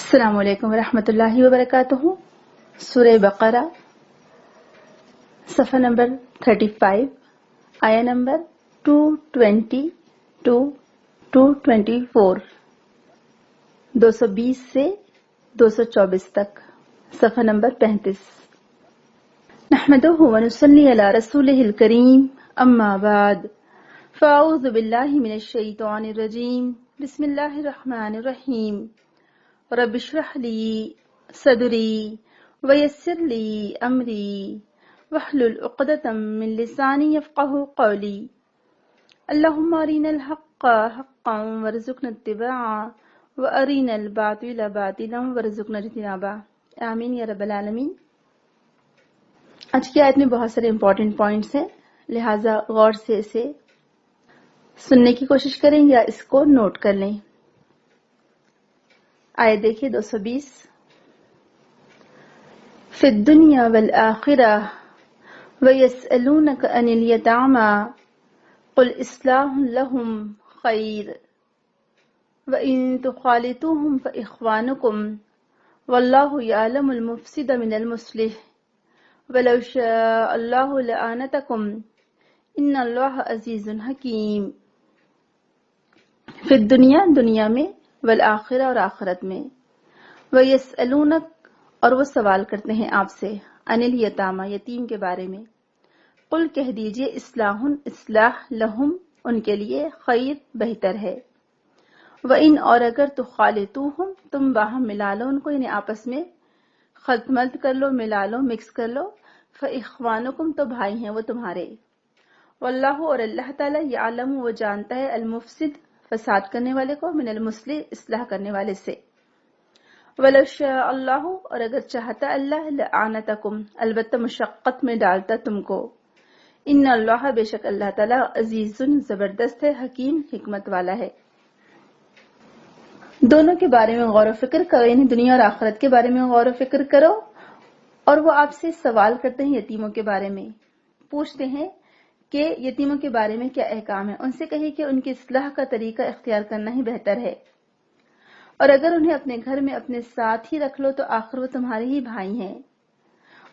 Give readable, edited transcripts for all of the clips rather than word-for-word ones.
السلام علیکم ورحمۃ اللہ وبرکاتہ۔ سورہ بقرہ صفحہ نمبر 35، آیا نمبر 220 to 224، 220 سے 224 تک، صفحہ نمبر 35۔ نحمدہ ونصلی علی رسولہ الکریم، اما بعد، فاعوذ باللہ من الشیطان الرجیم، بسم اللہ الرحمن الرحیم۔ رب اشرح لی صدری ویسر لی امری واحلل عقدۃ من لسانی یفقہوا قولی۔ اللہم ارنا الحق حقا وارزقنا اتباعہ وارنا الباطل باطلا وارزقنا اجتنابہ، آمین یا رب العالمین۔ آج کی آیت میں بہت سارے امپورٹنٹ پوائنٹس ہیں، لہٰذا غور سے اسے سننے کی کوشش کریں یا اس کو نوٹ کر لیں۔ آیت دیکھیے 220۔ فی الدنیا والآخرہ ویسألونک عن الیتامی قل اصلاح لہم خیر وإن تخالطوہم فإخوانکم واللہ یعلم المفسد من المصلح ولو شاء اللہ لأعنتکم ان اللہ عزیز حکیم۔ فی الدنیا، دنیا میں، والآخرہ اور آخرت میں، وَيَسْأَلُونَكَ اور وہ سوال کرتے ہیں آپ سے، عن الیتامی یتیم کے بارے میں، قل کہہ دیجئے اصلاح لہم ان کے لیے خیر بہتر ہے، وَإِنْ اور اگر تخالطوہم تم باہم ملا لو ان کو، یعنی آپس میں خلط ملط کر لو، ملا لو، مکس کر لو، فإخوانکم تو بھائی ہیں وہ تمہارے، واللہ اور اللہ تعالیٰ یعلم وہ جانتا ہے، المفسد فساد کرنے والے کو، من المصلح اصلاح کرنے والے سے، ولو شاء اللہ اور اگر چاہتا اللہ لأعنتکم البتہ مشقت میں ڈالتا تم کو، ان اللہ بے شک اللہ تعالیٰ عزیز زبردست ہے، حکیم حکمت والا ہے۔ دونوں کے بارے میں غور و فکر کرو، یعنی دنیا اور آخرت کے بارے میں غور و فکر کرو، اور وہ آپ سے سوال کرتے ہیں یتیموں کے بارے میں، پوچھتے ہیں کہ یتیموں کے بارے میں کیا احکام ہے، ان سے کہیے کہ ان کی اصلاح کا طریقہ اختیار کرنا ہی بہتر ہے، اور اگر انہیں اپنے گھر میں اپنے ساتھ ہی رکھ لو تو آخر وہ تمہارے ہی بھائی ہیں،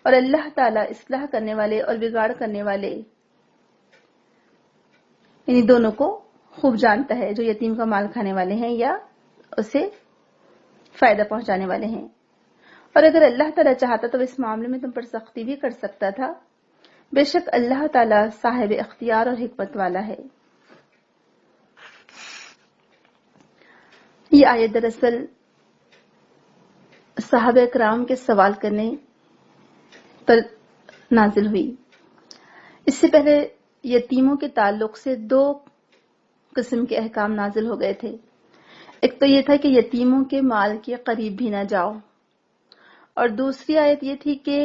اور اللہ تعالیٰ اصلاح کرنے والے اور بگاڑ کرنے والے یعنی دونوں کو خوب جانتا ہے، جو یتیم کا مال کھانے والے ہیں یا اسے فائدہ پہنچانے والے ہیں، اور اگر اللہ تعالیٰ چاہتا تو اس معاملے میں تم پر سختی بھی کر سکتا تھا، بے شک اللہ تعالیٰ صاحب اختیار اور حکمت والا ہے۔ یہ آیت دراصل صحابہ کرام کے سوال کرنے پر نازل ہوئی۔ اس سے پہلے یتیموں کے تعلق سے دو قسم کے احکام نازل ہو گئے تھے۔ ایک تو یہ تھا کہ یتیموں کے مال کے قریب بھی نہ جاؤ، اور دوسری آیت یہ تھی کہ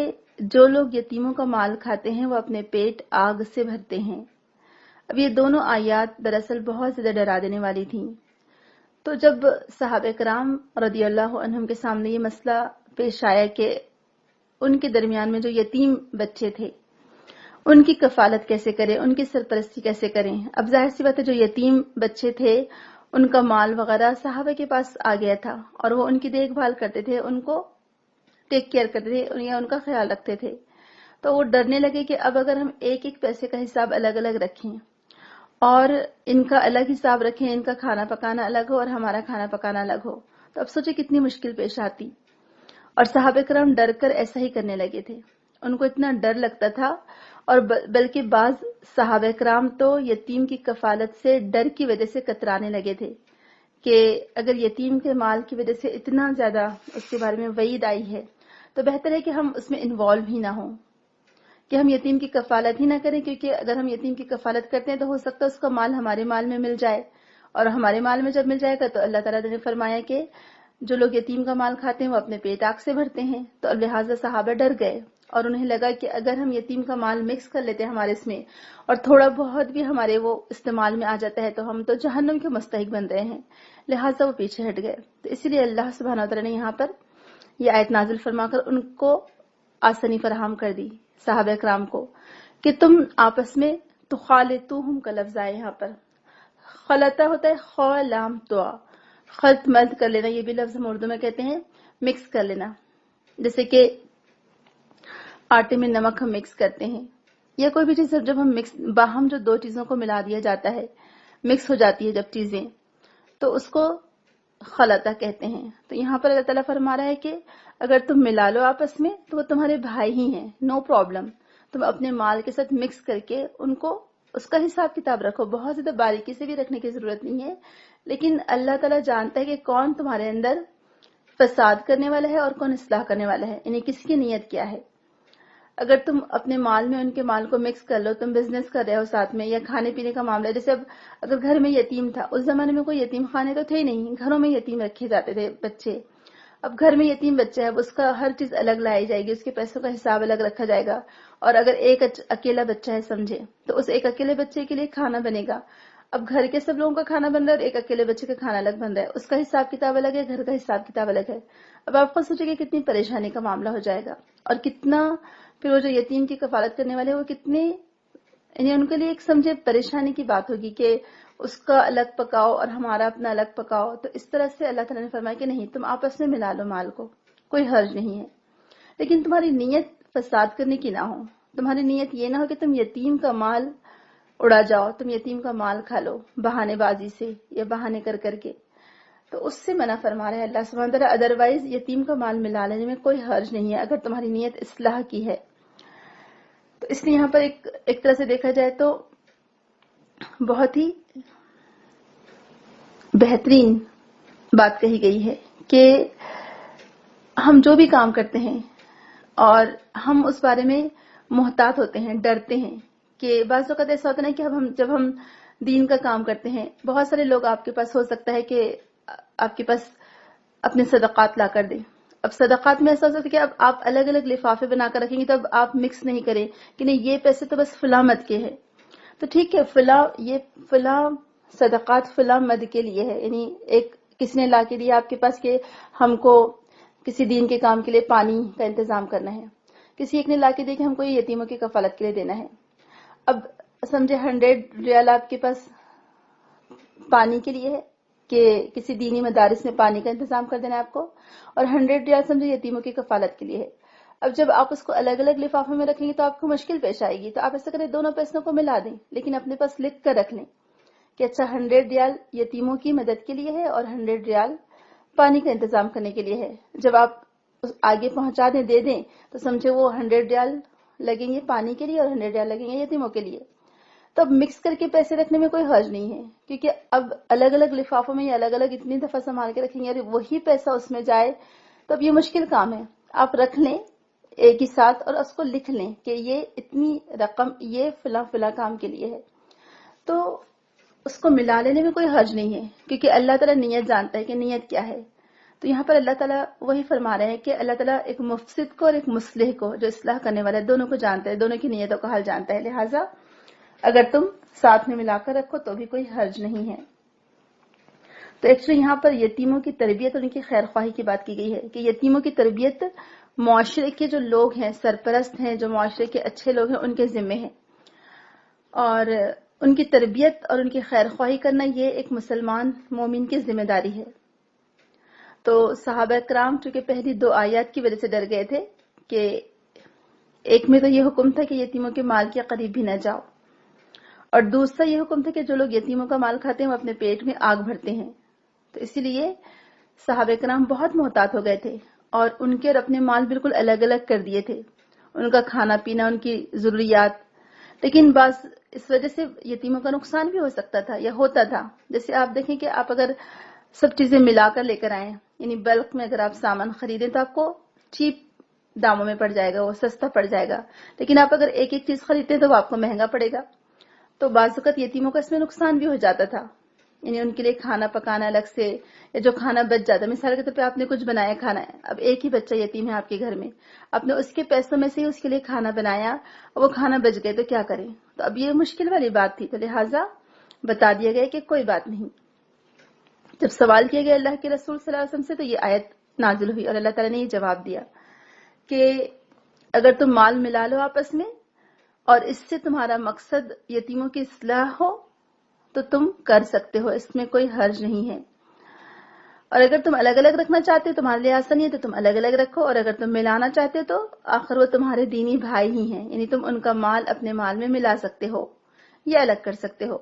جو لوگ یتیموں کا مال کھاتے ہیں وہ اپنے پیٹ آگ سے بھرتے ہیں۔ اب یہ دونوں آیات دراصل بہت زیادہ ڈرا دینے والی تھیں، تو جب صحابہ کرام رضی اللہ عنہم کے سامنے یہ مسئلہ پیش آیا کہ ان کے درمیان میں جو یتیم بچے تھے ان کی کفالت کیسے کریں، ان کی سرپرستی کیسے کریں، اب ظاہر سی بات ہے جو یتیم بچے تھے ان کا مال وغیرہ صحابہ کے پاس آ گیا تھا، اور وہ ان کی دیکھ بھال کرتے تھے، ان کو ٹیک کیئر کرتے تھے یا ان کا خیال رکھتے تھے، تو وہ ڈرنے لگے کہ اب اگر ہم ایک ایک پیسے کا حساب الگ الگ رکھیں اور ان کا الگ حساب رکھیں، ان کا کھانا پکانا الگ ہو اور ہمارا کھانا پکانا الگ ہو، تو اب سوچے کتنی مشکل پیش آتی، اور صحابہ کرام ڈر کر ایسا ہی کرنے لگے تھے، ان کو اتنا ڈر لگتا تھا، اور بلکہ بعض صحابہ کرام تو یتیم کی کفالت سے ڈر کی وجہ سے کترانے لگے تھے کہ اگر یتیم کے مال کی وجہ سے اتنا زیادہ اس کے بارے میں وعید آئی ہے تو بہتر ہے کہ ہم اس میں انوالو ہی نہ ہوں، کہ ہم یتیم کی کفالت ہی نہ کریں، کیونکہ اگر ہم یتیم کی کفالت کرتے ہیں تو ہو سکتا ہے اس کا مال ہمارے مال میں مل جائے، اور ہمارے مال میں جب مل جائے گا تو اللہ تعالیٰ نے فرمایا کہ جو لوگ یتیم کا مال کھاتے ہیں وہ اپنے پیٹ آگ سے بھرتے ہیں، تو لہٰذا صحابہ ڈر گئے، اور انہیں لگا کہ اگر ہم یتیم کا مال مکس کر لیتے ہیں ہمارے اس میں اور تھوڑا بہت بھی ہمارے وہ استعمال میں آ جاتا ہے تو ہم تو جہنم کے مستحق بن رہے ہیں، لہٰذا وہ پیچھے ہٹ گئے۔ تو اسی لیے اللہ سبحانہ وتعالیٰ نے یہاں پر یہ آیت نازل فرما کر ان کو آسانی فراہم کر دی، صحابہ کرام کو، کہ تم آپس میں تخالطوہم کا لفظ آئے یہاں پر، خلطہ ہوتا ہے خو لام توا، خلط ملط کر لینا، یہ بھی لفظ ہم اردو میں کہتے ہیں مکس کر لینا، جیسے کہ آٹے میں نمک ہم مکس کرتے ہیں، یا کوئی بھی چیز جب ہم باہم جو دو چیزوں کو ملا دیا جاتا ہے، مکس ہو جاتی ہے جب چیزیں، تو اس کو خلطہ کہتے ہیں۔ تو یہاں پر اللہ تعالیٰ فرما رہا ہے کہ اگر تم ملا لو آپس میں تو وہ تمہارے بھائی ہی ہیں، نو پرابلم، تم اپنے مال کے ساتھ مکس کر کے ان کو اس کا حساب کتاب رکھو، بہت زیادہ باریکی سے بھی رکھنے کی ضرورت نہیں ہے، لیکن اللہ تعالیٰ جانتا ہے کہ کون تمہارے اندر فساد کرنے والا ہے اور کون اصلاح کرنے والا ہے، یعنی کس کی نیت کیا ہے۔ اگر تم اپنے مال میں ان کے مال کو مکس کر لو، تم بزنس کر رہے ہو ساتھ میں، یا کھانے پینے کا معاملہ، جیسے اب اگر گھر میں یتیم تھا، اس زمانے میں کوئی یتیم خانے تو تھے ہی نہیں، گھروں میں یتیم رکھے جاتے تھے بچے، اب گھر میں یتیم بچہ ہے، اس کا ہر چیز الگ لائی جائے گی، اس کے پیسوں کا حساب الگ رکھا جائے گا، اور اگر ایک اکیلا بچہ ہے سمجھے تو اس ایک اکیلے بچے کے لیے کھانا بنے گا، اب گھر کے سب لوگوں کا کھانا بن رہا ہے اور ایک اکیلے بچے کا کھانا الگ بن رہا ہے، اس کا حساب کتاب الگ ہے، گھر کا حساب کتاب الگ ہے۔ اب آپ خود سوچیں کہ کتنی پریشانی کا معاملہ ہو جائے گا، اور کتنا پھر وہ جو یتیم کی کفالت کرنے والے وہ کتنے، یعنی ان کے لیے ایک سمجھے پریشانی کی بات ہوگی کہ اس کا الگ پکاؤ اور ہمارا اپنا الگ پکاؤ۔ تو اس طرح سے اللہ تعالیٰ نے فرمایا کہ نہیں، تم آپس میں ملا لو مال کو، کوئی حرج نہیں ہے، لیکن تمہاری نیت فساد کرنے کی نہ ہو، تمہاری نیت یہ نہ ہو کہ تم یتیم کا مال اڑا جاؤ، تم یتیم کا مال کھا لو بہانے بازی سے یا بہانے کر کر کے، تو اس سے منع فرما رہا ہے اللہ سبحانہ وتعالیٰ۔ ادروائز یتیم کا مال ملا لینے میں کوئی حرج نہیں ہے اگر تمہاری نیت اصلاح کی ہے۔ تو اس لیے یہاں پر ایک طرح سے دیکھا جائے تو بہت ہی بہترین بات کہی گئی ہے کہ ہم جو بھی کام کرتے ہیں اور ہم اس بارے میں محتاط ہوتے ہیں، ڈرتے ہیں، کہ بعض اوقات ایسا ہوتا ہے کہ جب ہم دین کا کام کرتے ہیں، بہت سارے لوگ آپ کے پاس ہو سکتا ہے کہ آپ کے پاس اپنے صدقات لا کر دیں۔ اب صدقات میں ایسا ہو سکتا ہے کہ اب آپ الگ الگ لفافے بنا کر رکھیں گے، تو اب آپ مکس نہیں کریں کہ نہیں یہ پیسے تو بس فلاں مد کے ہیں، تو ٹھیک ہے فلاں صدقات فلاں مد کے لیے ہے، یعنی ایک کسی نے لا کے دیا آپ کے پاس کہ ہم کو کسی دین کے کام کے لیے پانی کا انتظام کرنا ہے، کسی ایک نے لا کے دیا کہ ہم کو یہ یتیموں کی کفالت کے لیے دینا ہے۔ اب سمجھے 100 ریال آپ کے پاس پانی کے لیے ہے کہ کسی دینی مدارس میں پانی کا انتظام کر دینا ہے آپ کو، اور 100 ریال سمجھے یتیموں کی کفالت کے لیے ہے۔ اب جب آپ اس کو الگ الگ لفافے میں رکھیں گے تو آپ کو مشکل پیش آئے گی، تو آپ ایسا کریں دونوں پیسوں کو ملا دیں، لیکن اپنے پاس لکھ کر رکھ لیں کہ اچھا 100 ریال یتیموں کی مدد کے لیے ہے اور 100 ریال پانی کا انتظام کرنے کے لیے ہے۔ جب آپ آگے پہنچا دے دیں تو سمجھے وہ 100 ریال لگیں گے پانی کے لیے اور 100 ریال لگیں گے یتیموں کے لیے۔ تو اب مکس کر کے پیسے رکھنے میں کوئی حرج نہیں ہے، کیونکہ اب الگ الگ لفافوں میں یا الگ الگ اتنی دفعہ سنبھال کے رکھیں گے اور وہی پیسہ اس میں جائے تو اب یہ مشکل کام ہے۔ آپ رکھ لیں ایک ہی ساتھ اور اس کو لکھ لیں کہ یہ اتنی رقم یہ فلاں فلاں کام کے لیے ہے، تو اس کو ملا لینے میں کوئی حرج نہیں ہے، کیونکہ اللہ تعالیٰ نیت جانتا ہے کہ نیت کیا ہے۔ تو یہاں پر اللہ تعالیٰ وہی فرما رہے ہیں کہ اللہ تعالیٰ ایک مفسد کو اور ایک مصلح کو، جو اصلاح کرنے والا ہے، دونوں کو جانتا ہے، دونوں کی نیتوں کا حال جانتا ہے، لہٰذا اگر تم ساتھ میں ملا کر رکھو تو بھی کوئی حرج نہیں ہے۔ تو ایکچولی یہاں پر یتیموں کی تربیت اور ان کی خیر خواہی کی بات کی گئی ہے کہ یتیموں کی تربیت معاشرے کے جو لوگ ہیں، سرپرست ہیں، جو معاشرے کے اچھے لوگ ہیں، ان کے ذمے ہیں، اور ان کی تربیت اور ان کی خیر خواہی کرنا یہ ایک مسلمان مومن کی ذمہ داری ہے۔ تو صحابہ کرام چونکہ پہلی 2 آیات کی وجہ سے ڈر گئے تھے کہ ایک میں تو یہ حکم تھا کہ یتیموں کے مال کے قریب بھی نہ جاؤ، اور دوسرا یہ حکم تھا کہ جو لوگ یتیموں کا مال کھاتے ہیں وہ اپنے پیٹ میں آگ بھرتے ہیں، تو اسی لیے صحابہ کرام بہت محتاط ہو گئے تھے اور ان کے اور اپنے مال بالکل الگ الگ کر دیے تھے، ان کا کھانا پینا، ان کی ضروریات۔ لیکن بعض اس وجہ سے یتیموں کا نقصان بھی ہو سکتا تھا یا ہوتا تھا، جیسے آپ دیکھیں کہ آپ اگر سب چیزیں ملا کر لے کر آئیں، یعنی بلک میں اگر آپ سامان خریدیں تو آپ کو چیپ داموں میں پڑ جائے گا، وہ سستا پڑ جائے گا، لیکن آپ اگر ایک ایک چیز خریدتے ہیں تو وہ آپ کو مہنگا پڑے گا۔ تو بعض اوقات یتیموں کا اس میں نقصان بھی ہو جاتا تھا، یعنی ان کے لیے کھانا پکانا الگ سے، یا جو کھانا بچ جاتا، مثال کے طور پہ آپ نے کچھ بنایا کھانا ہے، اب ایک ہی بچہ یتیم ہے آپ کے گھر میں، آپ نے اس کے پیسوں میں سے ہی اس کے لیے کھانا بنایا اور وہ کھانا بچ گئے تو کیا کریں؟ تو اب یہ مشکل والی بات تھی، تو لہٰذا بتا دیا گیا کہ کوئی بات نہیں۔ جب سوال کیا گیا اللہ کے رسول صلی اللہ علیہ وسلم سے تو یہ آیت نازل ہوئی اور اللہ تعالیٰ نے یہ جواب دیا کہ اگر تم مال ملا لو آپس میں اور اس سے تمہارا مقصد یتیموں کی اصلاح ہو تو تم کر سکتے ہو، اس میں کوئی حرج نہیں ہے۔ اور اگر تم الگ الگ رکھنا چاہتے ہو تمہارے لیے آسانی ہے تو تم الگ الگ رکھو، اور اگر تم ملانا چاہتے ہو تو آخر وہ تمہارے دینی بھائی ہی ہیں، یعنی تم ان کا مال اپنے مال میں ملا سکتے ہو یا الگ کر سکتے ہو،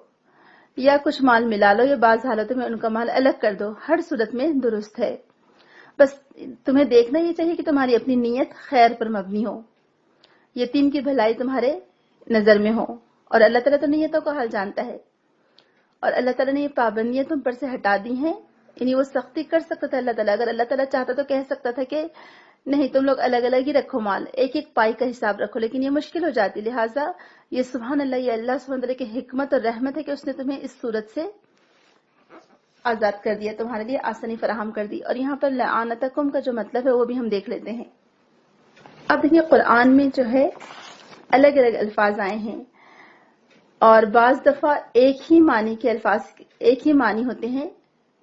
یا کچھ مال ملا لو یا بعض حالتوں میں ان کا مال الگ کر دو، ہر صورت میں درست ہے۔ بس تمہیں دیکھنا یہ چاہیے کہ تمہاری اپنی نیت خیر پر مبنی ہو، یتیم کی بھلائی تمہارے نظر میں ہو، اور اللہ تعالیٰ تو نیتوں کا حال جانتا ہے، اور اللہ تعالیٰ نے یہ پابندیاں تم پر سے ہٹا دی ہیں، یعنی وہ سختی کر سکتا تھا اللہ تعالیٰ، اگر اللہ تعالیٰ چاہتا تو کہہ سکتا تھا کہ نہیں تم لوگ الگ الگ ہی رکھو مال، ایک ایک پائی کا حساب رکھو، لیکن یہ مشکل ہو جاتی، لہٰذا یہ سبحان اللہ، یہ اللہ سبحانہ تعالیٰ کی حکمت اور رحمت ہے کہ اس نے تمہیں اس صورت سے آزاد کر دیا، تمہارے لیے آسانی فراہم کر دی۔ اور یہاں پر لعنتکم کا جو مطلب ہے وہ بھی ہم دیکھ لیتے ہیں۔ اب دیکھیے قرآن میں جو ہے الگ الگ الفاظ آئے ہیں، اور بعض دفعہ ایک ہی معنی کے الفاظ ایک ہی معنی ہوتے ہیں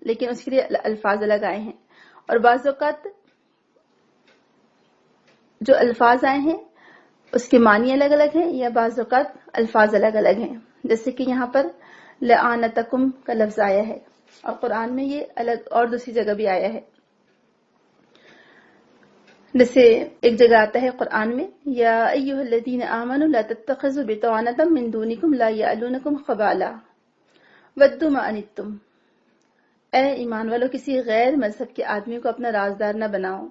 لیکن اس کے لیے الفاظ الگ آئے ہیں، اور بعض اوقات جو الفاظ آئے ہیں اس کے معنی الگ الگ ہیں، یا بعض اوقات الفاظ الگ الگ ہیں، جیسے کہ یہاں پر لعنتکم کا لفظ آیا ہے، اور قرآن میں یہ الگ اور دوسری جگہ بھی آیا ہے، جیسے ایک جگہ آتا ہے قرآن میں یا ایھا الذین آمنوا لا تتخذوا بطانۃ من دونکم لا یعلونکم خبالا ودوا ما عنتم، اے ایمان والو کسی غیر مذہب کے آدمی کو اپنا رازدار نہ بناؤ،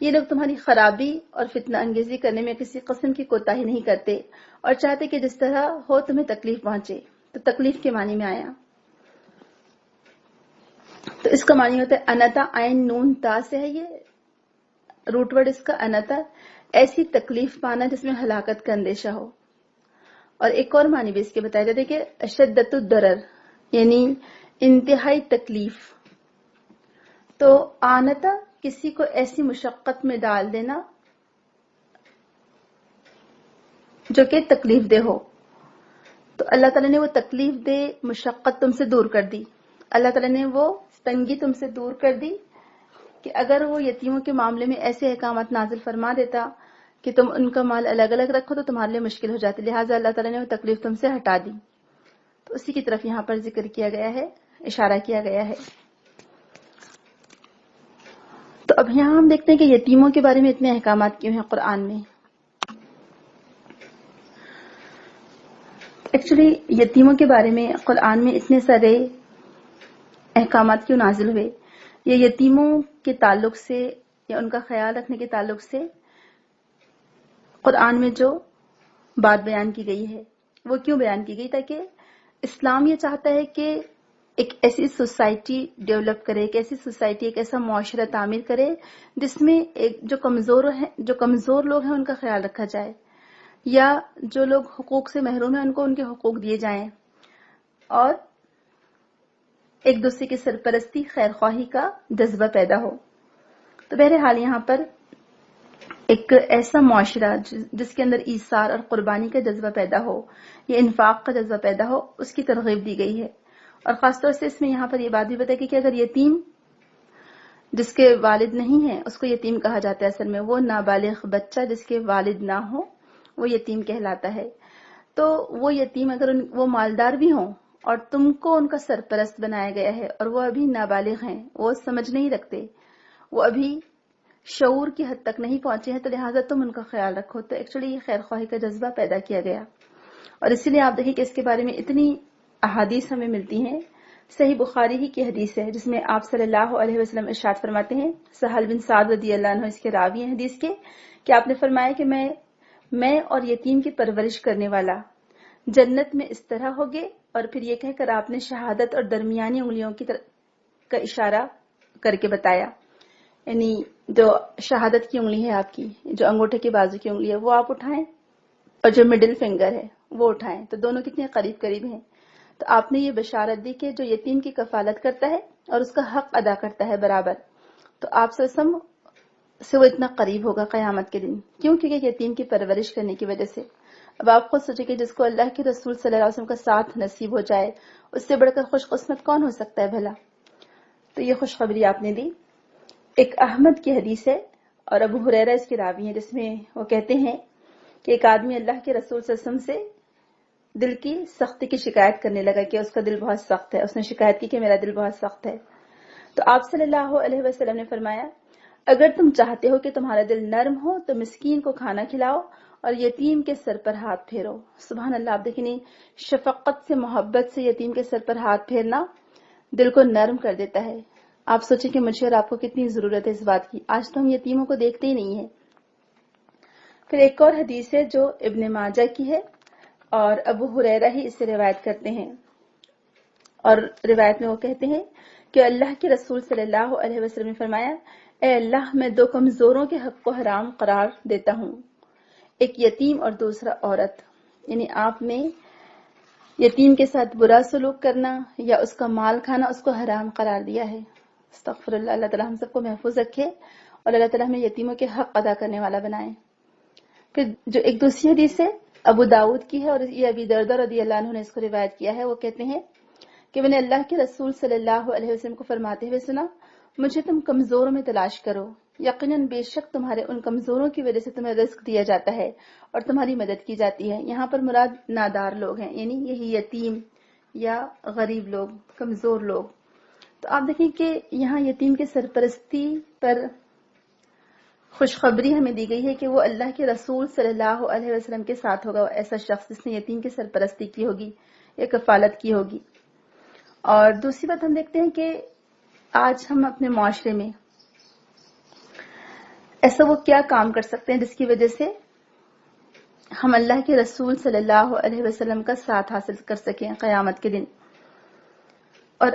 یہ لوگ تمہاری خرابی اور فتنہ انگیزی کرنے میں کسی قسم کی کوتاہی نہیں کرتے، اور چاہتے کہ جس طرح ہو تمہیں تکلیف پہنچے۔ تو تکلیف کے معنی میں آیا، تو اس کا معنی ہوتا ہے انتا، عین نون تا سے ہے، یہ روٹ ورڈ اس کا انتا، ایسی تکلیف پانا جس میں ہلاکت کا اندیشہ ہو۔ اور ایک اور معنی بھی اس کے بتایا جاتا ہے کہ اشدت الضرر، یعنی انتہائی تکلیف۔ تو آنتا کسی کو ایسی مشقت میں ڈال دینا جو کہ تکلیف دہ ہو، تو اللہ تعالیٰ نے وہ تکلیف دہ مشقت تم سے دور کر دی، اللہ تعالیٰ نے وہ تنگی تم سے دور کر دی کہ اگر وہ یتیموں کے معاملے میں ایسے احکامات نازل فرما دیتا کہ تم ان کا مال الگ الگ رکھو تو تمہارے لیے مشکل ہو جاتی، لہٰذا اللہ تعالیٰ نے وہ تکلیف تم سے ہٹا دی۔ تو اسی کی طرف یہاں پر ذکر کیا گیا ہے، اشارہ کیا گیا ہے۔ تو اب یہاں ہم دیکھتے ہیں کہ یتیموں کے بارے میں اتنے احکامات کیوں ہیں قرآن میں۔ ایکچولی یتیموں کے بارے میں قرآن میں اتنے سارے احکامات کیوں نازل ہوئے، یہ یتیموں کے تعلق سے یا ان کا خیال رکھنے کے تعلق سے قرآن میں جو بات بیان کی گئی ہے وہ کیوں بیان کی گئی، تاکہ اسلام یہ چاہتا ہے کہ ایک ایسی سوسائٹی ڈیولپ کرے، ایک ایسی سوسائٹی، ایک ایسا معاشرہ تعمیر کرے جس میں جو کمزور لوگ ہیں ان کا خیال رکھا جائے، یا جو لوگ حقوق سے محروم ہیں ان کو ان کے حقوق دیے جائیں، اور ایک دوسرے کی سرپرستی، خیر خواہی کا جذبہ پیدا ہو۔ تو بہرحال یہاں پر ایک ایسا معاشرہ جس کے اندر ایثار اور قربانی کا جذبہ پیدا ہو، یا انفاق کا جذبہ پیدا ہو، اس کی ترغیب دی گئی ہے۔ اور خاص طور سے اس میں یہاں پر یہ بات بھی بتائی کہ اگر یتیم جس کے والد نہیں ہیں اس کو یتیم کہا جاتا ہے، اصل میں وہ نابالغ بچہ جس کے والد نہ ہو وہ یتیم کہلاتا ہے۔ تو وہ یتیم اگر وہ مالدار بھی ہوں اور تم کو ان کا سرپرست بنایا گیا ہے اور وہ ابھی نابالغ ہیں، وہ سمجھ نہیں رکھتے، وہ ابھی شعور کی حد تک نہیں پہنچے ہیں، تو لہٰذا تم ان کا خیال رکھو۔ تو ایکچولی یہ خیر خواہی کا جذبہ پیدا کیا گیا، اور اسی لیے آپ دیکھیں کہ اس کے بارے میں اتنی احادیث ہمیں ملتی ہیں۔ صحیح بخاری ہی کی حدیث ہے جس میں آپ صلی اللہ علیہ وسلم ارشاد فرماتے ہیں، سہل بن سعد رضی اللہ عنہ اس کے راوی ہیں حدیث کے، کہ آپ نے فرمایا کہ میں اور یتیم کی پرورش کرنے والا جنت میں اس طرح ہوگے، اور پھر یہ کہہ کر آپ نے شہادت اور درمیانی انگلیوں کی کا اشارہ کر کے بتایا، یعنی جو شہادت کی انگلی ہے آپ کی، جو انگوٹھے کے بازو کی انگلی ہے وہ آپ اٹھائیں، اور جو مڈل فنگر ہے وہ اٹھائیں، تو دونوں کتنے قریب قریب ہیں۔ تو آپ نے یہ بشارت دی کہ جو یتیم کی کفالت کرتا ہے اور اس کا حق ادا کرتا ہے برابر، تو آپ سے وہ اتنا قریب ہوگا قیامت کے دن، کیوں؟ کیونکہ یتیم کی پرورش کرنے کی وجہ سے۔ اب آپ خود سوچیں کہ جس کو اللہ کے رسول صلی اللہ علیہ وسلم کا ساتھ نصیب ہو جائے، اس سے بڑھ کر خوش قسمت کون ہو سکتا ہے بھلا؟ تو یہ خوشخبری آپ نے دی۔ ایک احمد کی حدیث ہے اور ابو ہریرہ اس کی راوی ہیں، جس میں وہ کہتے ہیں کہ ایک آدمی اللہ کے رسول صلی اللہ علیہ وسلم سے دل کی سختی کی شکایت کرنے لگا کہ اس کا دل بہت سخت ہے، اس نے شکایت کی کہ میرا دل بہت سخت ہے۔ تو آپ صلی اللہ علیہ وسلم نے فرمایا اگر تم چاہتے ہو کہ تمہارا دل نرم ہو تو مسکین کو کھانا کھلاؤ اور یتیم کے سر پر ہاتھ پھیرو. سبحان اللہ. آپ دیکھیں شفقت سے محبت سے یتیم کے سر پر ہاتھ پھیرنا دل کو نرم کر دیتا ہے. آپ سوچیں کہ مجھے اور آپ کو کتنی ضرورت ہے اس بات کی. آج تو ہم یتیموں کو دیکھتے ہی نہیں ہیں. پھر ایک اور حدیث ہے جو ابن ماجہ کی ہے اور ابو ہریرہ ہی اسے روایت کرتے ہیں اور روایت میں وہ کہتے ہیں کہ اللہ کے رسول صلی اللہ علیہ وسلم نے فرمایا اے اللہ میں دو کمزوروں کے حق کو حرام قرار دیتا ہوں, ایک یتیم اور دوسرا عورت. یعنی آپ نے یتیم کے ساتھ برا سلوک کرنا یا اس کا مال کھانا اس کو حرام قرار دیا ہے. استغفر اللہ. اللہ تعالیٰ ہم سب کو محفوظ رکھے اور اللہ تعالیٰ ہمیں یتیموں کے حق ادا کرنے والا بنائے. پھر جو ایک دوسری حدیث ہے ابو داؤد کی ہے اور یہ ابی دردہ رضی اللہ عنہ نے اس کو روایت کیا ہے. وہ کہتے ہیں کہ میں نے اللہ کے رسول صلی اللہ علیہ وسلم کو فرماتے ہوئے سنا مجھے تم کمزوروں میں تلاش کرو, یقیناً بے شک تمہارے ان کمزوروں کی وجہ سے تمہیں رزق دیا جاتا ہے اور تمہاری مدد کی جاتی ہے. یہاں پر مراد نادار لوگ ہیں, یعنی یہی یتیم یا غریب لوگ, کمزور لوگ. تو آپ دیکھیں کہ یہاں یتیم کی سرپرستی پر خوشخبری ہمیں دی گئی ہے کہ وہ اللہ کے رسول صلی اللہ علیہ وسلم کے ساتھ ہوگا, ایسا شخص جس نے یتیم کی سرپرستی کی ہوگی یا کفالت کی ہوگی. اور دوسری بات ہم دیکھتے ہیں کہ آج ہم اپنے معاشرے میں ایسا وہ کیا کام کر سکتے ہیں جس کی وجہ سے ہم اللہ کے رسول صلی اللہ علیہ وسلم کا ساتھ حاصل کر سکیں قیامت کے دن. اور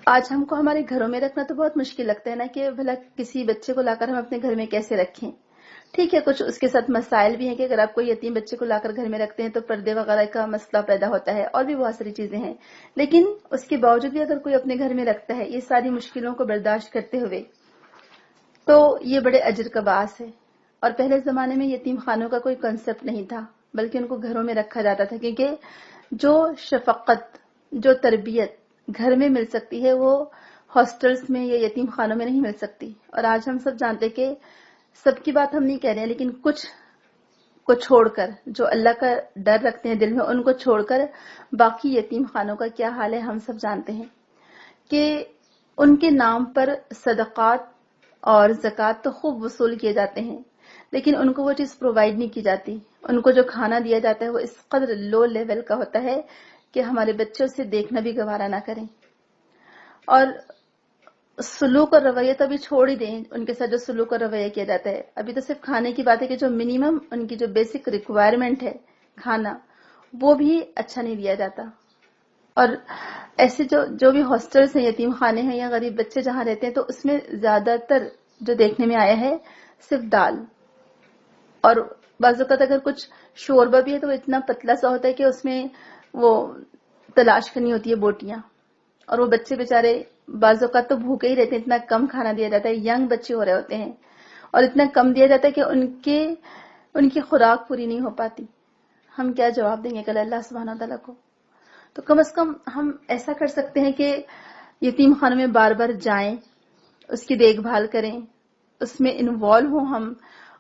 آج ہم کو ہمارے گھروں میں رکھنا تو بہت مشکل لگتا ہے نا کہ بھلا کسی بچے کو لا کر ہم اپنے گھر میں کیسے رکھیں. ٹھیک ہے, کچھ اس کے ساتھ مسائل بھی ہیں کہ اگر آپ کوئی یتیم بچے کو لا کر گھر میں رکھتے ہیں تو پردے وغیرہ کا مسئلہ پیدا ہوتا ہے اور بھی بہت ساری چیزیں ہیں. لیکن اس کے باوجود بھی اگر کوئی اپنے گھر میں رکھتا ہے یہ ساری مشکلوں کو برداشت کرتے ہوئے تو یہ بڑے اجر کا باعث ہے. اور پہلے زمانے میں یتیم خانوں کا کوئی کنسپٹ نہیں تھا بلکہ ان کو گھروں میں رکھا جاتا تھا, کیونکہ جو شفقت جو تربیت گھر میں مل سکتی ہے وہ ہاسٹلز میں یا یتیم خانوں میں نہیں مل سکتی. اور آج ہم سب جانتے کہ سب کی بات ہم نہیں کہہ رہے ہیں لیکن کچھ کو چھوڑ کر جو اللہ کا ڈر رکھتے ہیں دل میں ان کو چھوڑ کر باقی یتیم خانوں کا کیا حال ہے ہم سب جانتے ہیں کہ ان کے نام پر صدقات اور زکوٰۃ تو خوب وصول کیے جاتے ہیں لیکن ان کو وہ چیز پرووائڈ نہیں کی جاتی. ان کو جو کھانا دیا جاتا ہے وہ اس قدر لو لیول کا ہوتا ہے کہ ہمارے بچے اسے دیکھنا بھی گوارا نہ کریں. اور سلوک اور رویہ تو ابھی چھوڑ ہی دیں, ان کے ساتھ جو سلوک اور رویہ کیا جاتا ہے ابھی تو صرف کھانے کی بات ہے کہ جو منیمم ان کی جو بیسک ریکوائرمنٹ ہے کھانا وہ بھی اچھا نہیں دیا جاتا. اور ایسے جو بھی ہاسٹلس ہیں یتیم خانے ہیں یا غریب بچے جہاں رہتے ہیں تو اس میں زیادہ تر جو دیکھنے میں آیا ہے صرف دال, اور بعض اوقات اگر کچھ شوربہ بھی ہے تو وہ اتنا پتلا سا ہوتا ہے کہ اس میں وہ تلاش کرنی ہوتی ہے بوٹیاں, اور وہ بچے بےچارے بعض اوقات تو بھوکے ہی رہتے ہیں, اتنا کم کھانا دیا جاتا ہے. ینگ بچے ہو رہے ہوتے ہیں اور اتنا کم دیا جاتا ہے کہ ان کی خوراک پوری نہیں ہو پاتی. ہم کیا جواب دیں گے کل اللہ سبحانہ تعالیٰ کو؟ تو کم از کم ہم ایسا کر سکتے ہیں کہ یتیم خانوں میں بار بار جائیں, اس کی دیکھ بھال کریں, اس میں انوالو ہوں ہم,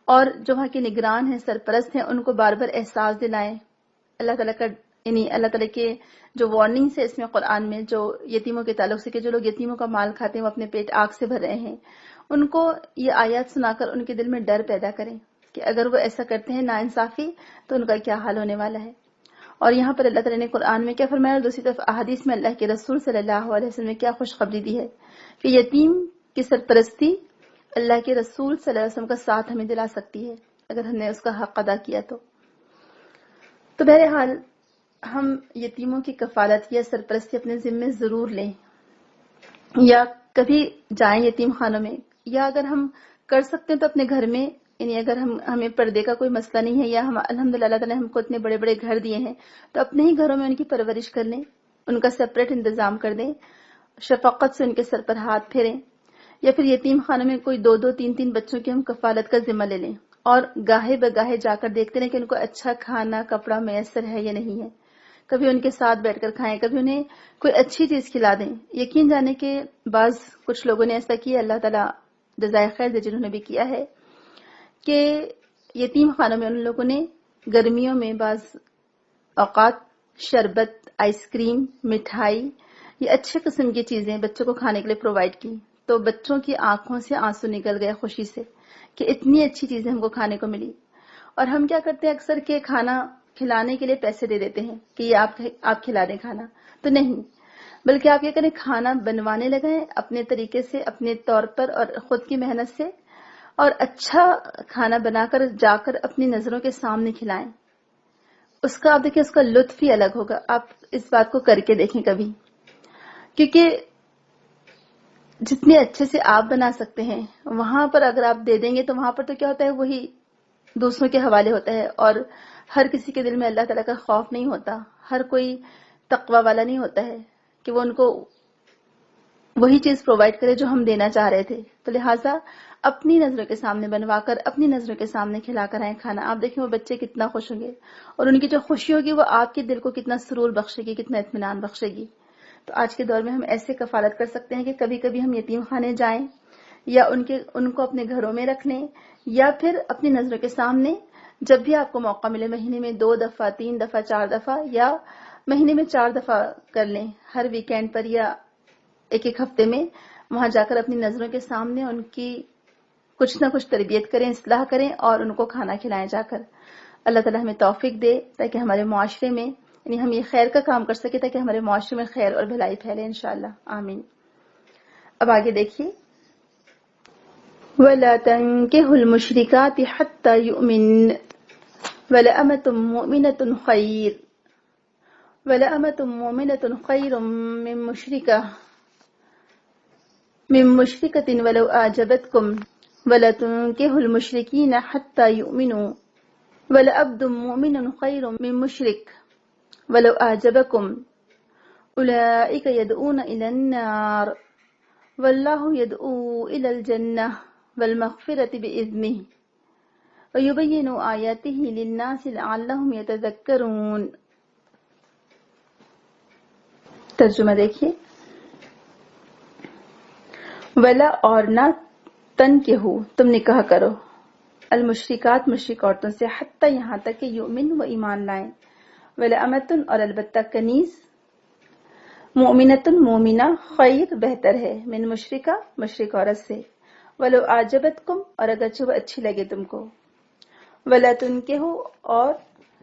اور جو وہاں کے نگران ہیں سرپرست ہیں ان کو بار بار احساس دلائیں اللہ تعالیٰ کا, یعنی اللہ تعالیٰ کے جو وارننگس ہے اس میں قرآن میں جو یتیموں کے تعلق سے کہ جو لوگ یتیموں کا مال کھاتے ہیں وہ اپنے پیٹ آگ سے بھر رہے ہیں, ان کو یہ آیات سنا کر ان کے دل میں ڈر پیدا کریں کہ اگر وہ ایسا کرتے ہیں ناانصافی تو ان کا کیا حال ہونے والا ہے. اور یہاں پر اللہ تعالیٰ نے قرآن میں کیا فرمایا اور دوسری طرف احادیث میں اللہ کے رسول صلی اللہ علیہ وسلم نے کیا خوشخبری دی ہے کہ یتیم کی سرپرستی اللہ کے رسول صلی اللہ علیہ وسلم کا ساتھ ہمیں دلا سکتی ہے اگر ہم نے اس کا حق ادا کیا تو. بہرحال ہم یتیموں کی کفالت یا سرپرستی اپنے ذمے ضرور لیں, یا کبھی جائیں یتیم خانوں میں, یا اگر ہم کر سکتے ہیں تو اپنے گھر میں, یعنی اگر ہمیں پردے کا کوئی مسئلہ نہیں ہے یا ہم الحمدللہ اللہ تعالیٰ نے ہم کو اتنے بڑے بڑے گھر دیے ہیں تو اپنے ہی گھروں میں ان کی پرورش کر لیں, ان کا سپریٹ انتظام کر دیں, شفقت سے ان کے سر پر ہاتھ پھیریں. یا پھر یتیم خانوں میں کوئی 2 3 بچوں کی ہم کفالت کا ذمہ لے لیں اور گاہے بگاہے جا کر دیکھتے رہیں کہ ان کو اچھا کھانا کپڑا میسر ہے یا نہیں ہے. کبھی ان کے ساتھ بیٹھ کر کھائیں, کبھی انہیں کوئی اچھی چیز کھلا دیں. یقین جانے کہ بعض کچھ لوگوں نے ایسا کیا, اللہ تعالیٰ جزائے خیر دے جنہوں نے بھی کیا ہے, کہ یتیم خانوں میں ان لوگوں نے گرمیوں میں بعض اوقات شربت, آئس کریم, مٹھائی یہ اچھے قسم کی چیزیں بچوں کو کھانے کے لیے پرووائڈ کی تو بچوں کی آنکھوں سے آنسو نکل گئے خوشی سے کہ اتنی اچھی چیزیں ہم کو کھانے کو ملی. اور ہم کیا کرتے ہیں اکثر کہ کھانا کھلانے کے لیے پیسے دے دیتے ہیں کہ یہ آپ کھلا دیں کھانا. تو نہیں، بلکہ آپ یہ کریں کھانا بنوانے لگیں اپنے طریقے سے، اپنے طور پر اور خود کی محنت سے، اور اچھا کھانا بنا کر جا کر اپنی نظروں کے سامنے کھلائیں. اس کا آپ دیکھیں، اس کا لطف ہی الگ ہوگا. آپ اس بات کو کر کے دیکھیں کبھی، کیونکہ جتنے اچھے سے آپ بنا سکتے ہیں وہاں پر اگر آپ دے دیں گے تو وہاں پر تو کیا ہوتا ہے وہی دوسروں کے حوالے ہوتا ہے. اور ہر کسی کے دل میں اللہ تعالیٰ کا خوف نہیں ہوتا، ہر کوئی تقوی والا نہیں ہوتا ہے کہ وہ ان کو وہی چیز پرووائڈ کرے جو ہم دینا چاہ رہے تھے. تو لہٰذا اپنی نظروں کے سامنے بنوا کر اپنی نظروں کے سامنے کھلا کر آئیں کھانا. آپ دیکھیں وہ بچے کتنا خوش ہوں گے، اور ان کی جو خوشی ہوگی وہ آپ کے دل کو کتنا سرور بخشے گی، کتنا اطمینان بخشے گی. تو آج کے دور میں ہم ایسے کفالت کر سکتے ہیں کہ کبھی کبھی ہم یتیم خانے جائیں یا ان کو اپنے گھروں میں رکھ لیں، یا پھر اپنی نظروں کے سامنے جب بھی آپ کو موقع ملے مہینے میں 2 دفعہ 3 دفعہ 4 دفعہ یا مہینے میں 4 دفعہ کر لیں، ہر ویکینڈ پر یا ایک ہفتے میں وہاں جا کر اپنی نظروں کے سامنے ان کی کچھ نہ کچھ تربیت کریں، اصلاح کریں اور ان کو کھانا کھلائیں جا کر. اللہ تعالیٰ ہمیں توفیق دے تاکہ ہمارے معاشرے میں یعنی ہم یہ خیر کا کام کر سکیں تاکہ ہمارے معاشرے میں خیر اور بھلائی پھیلے انشاءاللہ. آمین. اب آگے دیکھیے، وَلَا تَنكِحُوا الْمُشْرِكَاتِ حَتَّى يُؤْمِنَّ وَلَأَمَةٌ مُؤْمِنَةٌ خَيْرٌ مِّن مُشْرِكَةٍ وَلَوْ أَعْجَبَتْكُمْ وَلَا تُنكِحُوا الْمُشْرِكِينَ حَتَّى يُؤْمِنُوا وَلَعَبْدٌ مُؤْمِنٌ خَيْرٌ مِّن مُشْرِكٍ وَلَوْ أَعْجَبَكُمْ أُولَٰئِكَ يَدْعُونَ إِلَى النَّارِ وَاللَّهُ يَدْعُو إِلَى الْجَنَّةِ وَالْمَغْفِرَةِ بِإِذْنِهِ وَيُبَيِّنُ آيَاتِهِ لِلنَّاسِ لَعَلَّهُمْ يَتَذَكَّرُونَ. ترجمہ دیکھیے، ولا اور نہ تنکحو تم نکاح کرو، المشرکات مشرک عورتوں سے، حتی یہاں تک کہ یؤمن وہ ایمان لائیں، ولامتن اور البتہ کنیز، مؤمنتن مومنہ خیر بہتر ہے، من مشرکہ مشرک عورت سے، ولو اعجبتکم اور اگرچہ وہ اچھی لگے تم کو، ولا تنکحو اور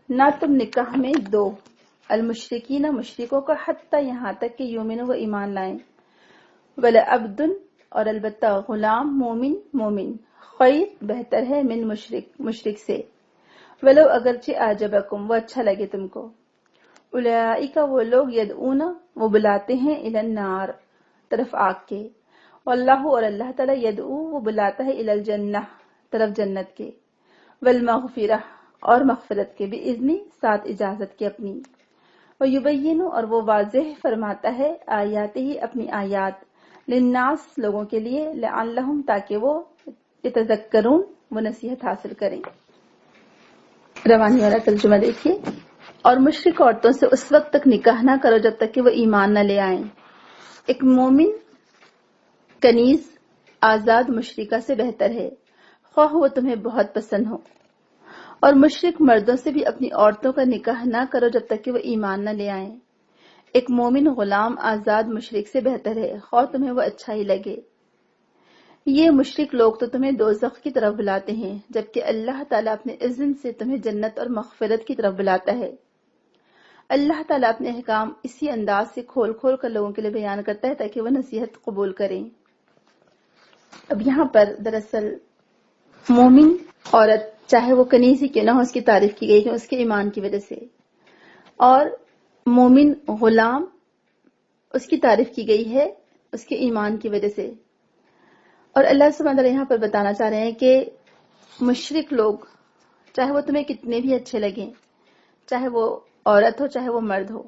نہ تم نکاح میں دو، المشرکین مشرکوں کا، حتی یہاں تک کہ یؤمن وہ ایمان لائیں، ولعبد اور البتہ غلام مومن خیر بہتر ہے، من مشرک سے، ولو اگرچہ اعجبکم وہ اچھا لگے تم کو، اولئک وہ لوگ یدعون وہ بلاتے ہیں الی النار طرف آگ کے، واللہ اور اللہ تعالی یدعو وہ بلاتا ہے الی الجنہ طرف جنت کے، والمغفرہ اور مغفرت کے، باذن ساتھ اجازت کے اپنی، ویبین اور وہ واضح فرماتا ہے آیاتہ اپنی آیات، للناس لوگوں کے لیے، لعلہم تاکہ وہ یتذکرون وہ نصیحت حاصل کریں. روانی والا ترجمہ دیکھیے، اور مشرک عورتوں سے اس وقت تک نکاح نہ کرو جب تک کہ وہ ایمان نہ لے آئیں. ایک مومن کنیز آزاد مشرکہ سے بہتر ہے، خواہ وہ تمہیں بہت پسند ہو. اور مشرک مردوں سے بھی اپنی عورتوں کا نکاح نہ کرو جب تک کہ وہ ایمان نہ لے آئیں. ایک مومن غلام آزاد مشرک سے بہتر ہے، خواہ تمہیں وہ اچھا ہی لگے. یہ مشرک لوگ تو تمہیں دوزخ کی طرف بلاتے ہیں، جبکہ اللہ تعالیٰ اپنے اذن سے تمہیں جنت اور مغفرت کی طرف بلاتا ہے. اللہ تعالیٰ اپنے احکام اسی انداز سے کھول کھول کر لوگوں کے لیے بیان کرتا ہے تاکہ وہ نصیحت قبول کریں. اب یہاں پر دراصل مومن عورت چاہے وہ کنیز ہی کیوں نہ ہو اس کی تعریف کی گئی کہ اس کے ایمان کی وجہ سے، اور مومن غلام اس کی تعریف کی گئی ہے اس کے ایمان کی وجہ سے. اور اللہ سبحانہ وتعالی یہاں پر بتانا چاہ رہے ہیں کہ مشرک لوگ چاہے وہ تمہیں کتنے بھی اچھے لگیں، چاہے وہ عورت ہو چاہے وہ مرد ہو،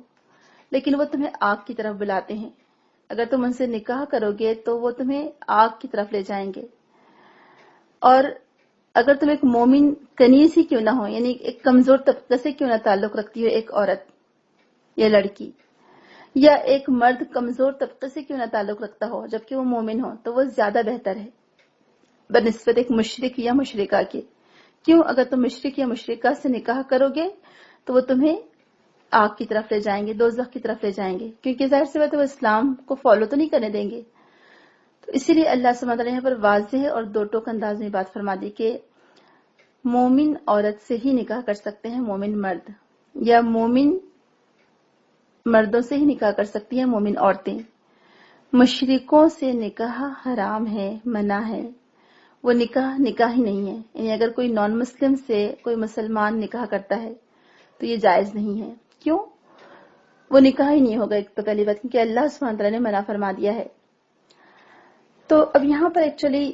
لیکن وہ تمہیں آگ کی طرف بلاتے ہیں. اگر تم ان سے نکاح کرو گے تو وہ تمہیں آگ کی طرف لے جائیں گے. اور اگر تم ایک مومن کنیز ہی کیوں نہ ہو، یعنی ایک کمزور طبقے سے کیوں نہ تعلق رکھتی ہو ایک عورت یا لڑکی، یا ایک مرد کمزور طبقے سے کیوں نہ تعلق رکھتا ہو جبکہ وہ مومن ہو، تو وہ زیادہ بہتر ہے بنسبت ایک مشرک یا مشرکہ کے. کیوں؟ اگر تم مشرک یا مشرکہ سے نکاح کرو گے تو وہ تمہیں آگ کی طرف لے جائیں گے, دوزخ کی طرف لے جائیں گے, کیونکہ ظاہر سی بات ہے وہ اسلام کو فالو تو نہیں کرنے دیں گے. تو اسی لیے اللہ سبحانہ وتعالی یہاں پر واضح اور دو ٹوک انداز میں بات فرما دی کہ مومن عورت سے ہی نکاح کر سکتے ہیں مومن مرد, یا مومن مردوں سے ہی نکاح کر سکتی ہیں مومن عورتیں. مشرکوں سے نکاح حرام ہے, منع ہے. وہ نکاح ہی نہیں ہے. یعنی اگر کوئی نان مسلم سے کوئی مسلمان نکاح کرتا ہے تو یہ جائز نہیں ہے. کیوں؟ وہ نکاح ہی نہیں ہوگا ایک تو پہلی بات, کیونکہ اللہ سبحانہ وتعالی نے منع فرما دیا ہے. تو اب یہاں پر ایکچولی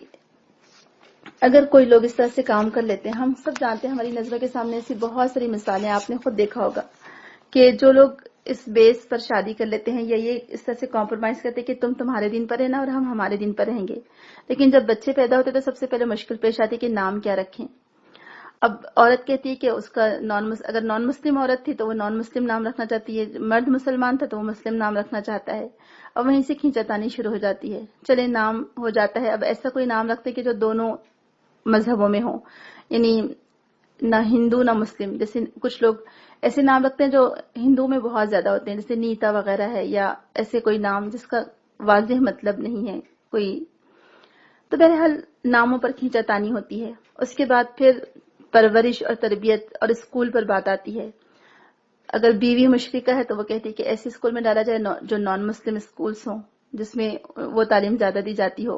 اگر کوئی لوگ اس طرح سے کام کر لیتے ہیں, ہم سب جانتے ہیں, ہماری نظروں کے سامنے ایسی بہت ساری مثالیں, آپ نے خود دیکھا ہوگا کہ جو لوگ اس بیس پر شادی کر لیتے ہیں یا یہ اس طرح سے کمپرومائز کرتے ہیں کہ تم تمہارے دین پر رہنا اور ہم ہمارے دین پر رہیں گے, لیکن جب بچے پیدا ہوتے تو سب سے پہلے مشکل پیش آتی کہ نام کیا رکھیں. اب عورت کہتی ہے کہ اس کا اگر نان مسلم عورت تھی تو وہ نان مسلم نام رکھنا چاہتی ہے, مرد مسلمان تھا تو وہ مسلم نام رکھنا چاہتا ہے, اور وہیں سے کھینچتانی شروع ہو جاتی ہے. چلے نام ہو جاتا ہے, اب ایسا کوئی نام رکھتے کہ جو دونوں مذہبوں میں ہوں, یعنی نہ ہندو نہ مسلم. جیسے کچھ لوگ ایسے نام رکھتے ہیں جو ہندو میں بہت زیادہ ہوتے ہیں, جیسے نیتا وغیرہ ہے, یا ایسے کوئی نام جس کا واضح مطلب نہیں ہے کوئی. تو بہرحال ناموں پر کھینچتانی ہوتی ہے. اس کے بعد پھر پرورش اور تربیت اور اسکول پر بات آتی ہے. اگر بیوی مشرکہ ہے تو وہ کہتی ہے کہ ایسے اسکول میں ڈالا جائے جو نان مسلم اسکولز ہوں, جس میں وہ تعلیم زیادہ دی جاتی ہو.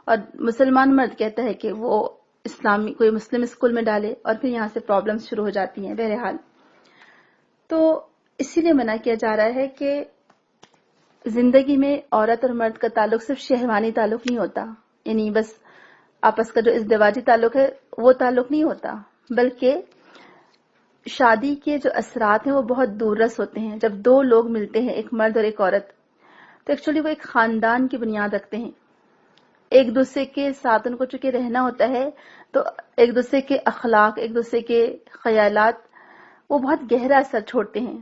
اور مسلمان مرد کہتا ہے کہ وہ اسلامی کوئی مسلم اسکول میں ڈالے, اور پھر یہاں سے پرابلمز شروع ہو جاتی ہیں. بہرحال تو اسی لیے منع کیا جا رہا ہے کہ زندگی میں عورت اور مرد کا تعلق صرف شہوانی تعلق نہیں ہوتا, یعنی بس آپس کا جو ازدواجی تعلق ہے وہ تعلق نہیں ہوتا, بلکہ شادی کے جو اثرات ہیں وہ بہت دور رس ہوتے ہیں. جب دو لوگ ملتے ہیں, ایک مرد اور ایک عورت, تو ایکچولی وہ ایک خاندان کی بنیاد رکھتے ہیں. ایک دوسرے کے ساتھ ان کو چونکہ رہنا ہوتا ہے تو ایک دوسرے کے اخلاق, ایک دوسرے کے خیالات وہ بہت گہرا اثر چھوڑتے ہیں.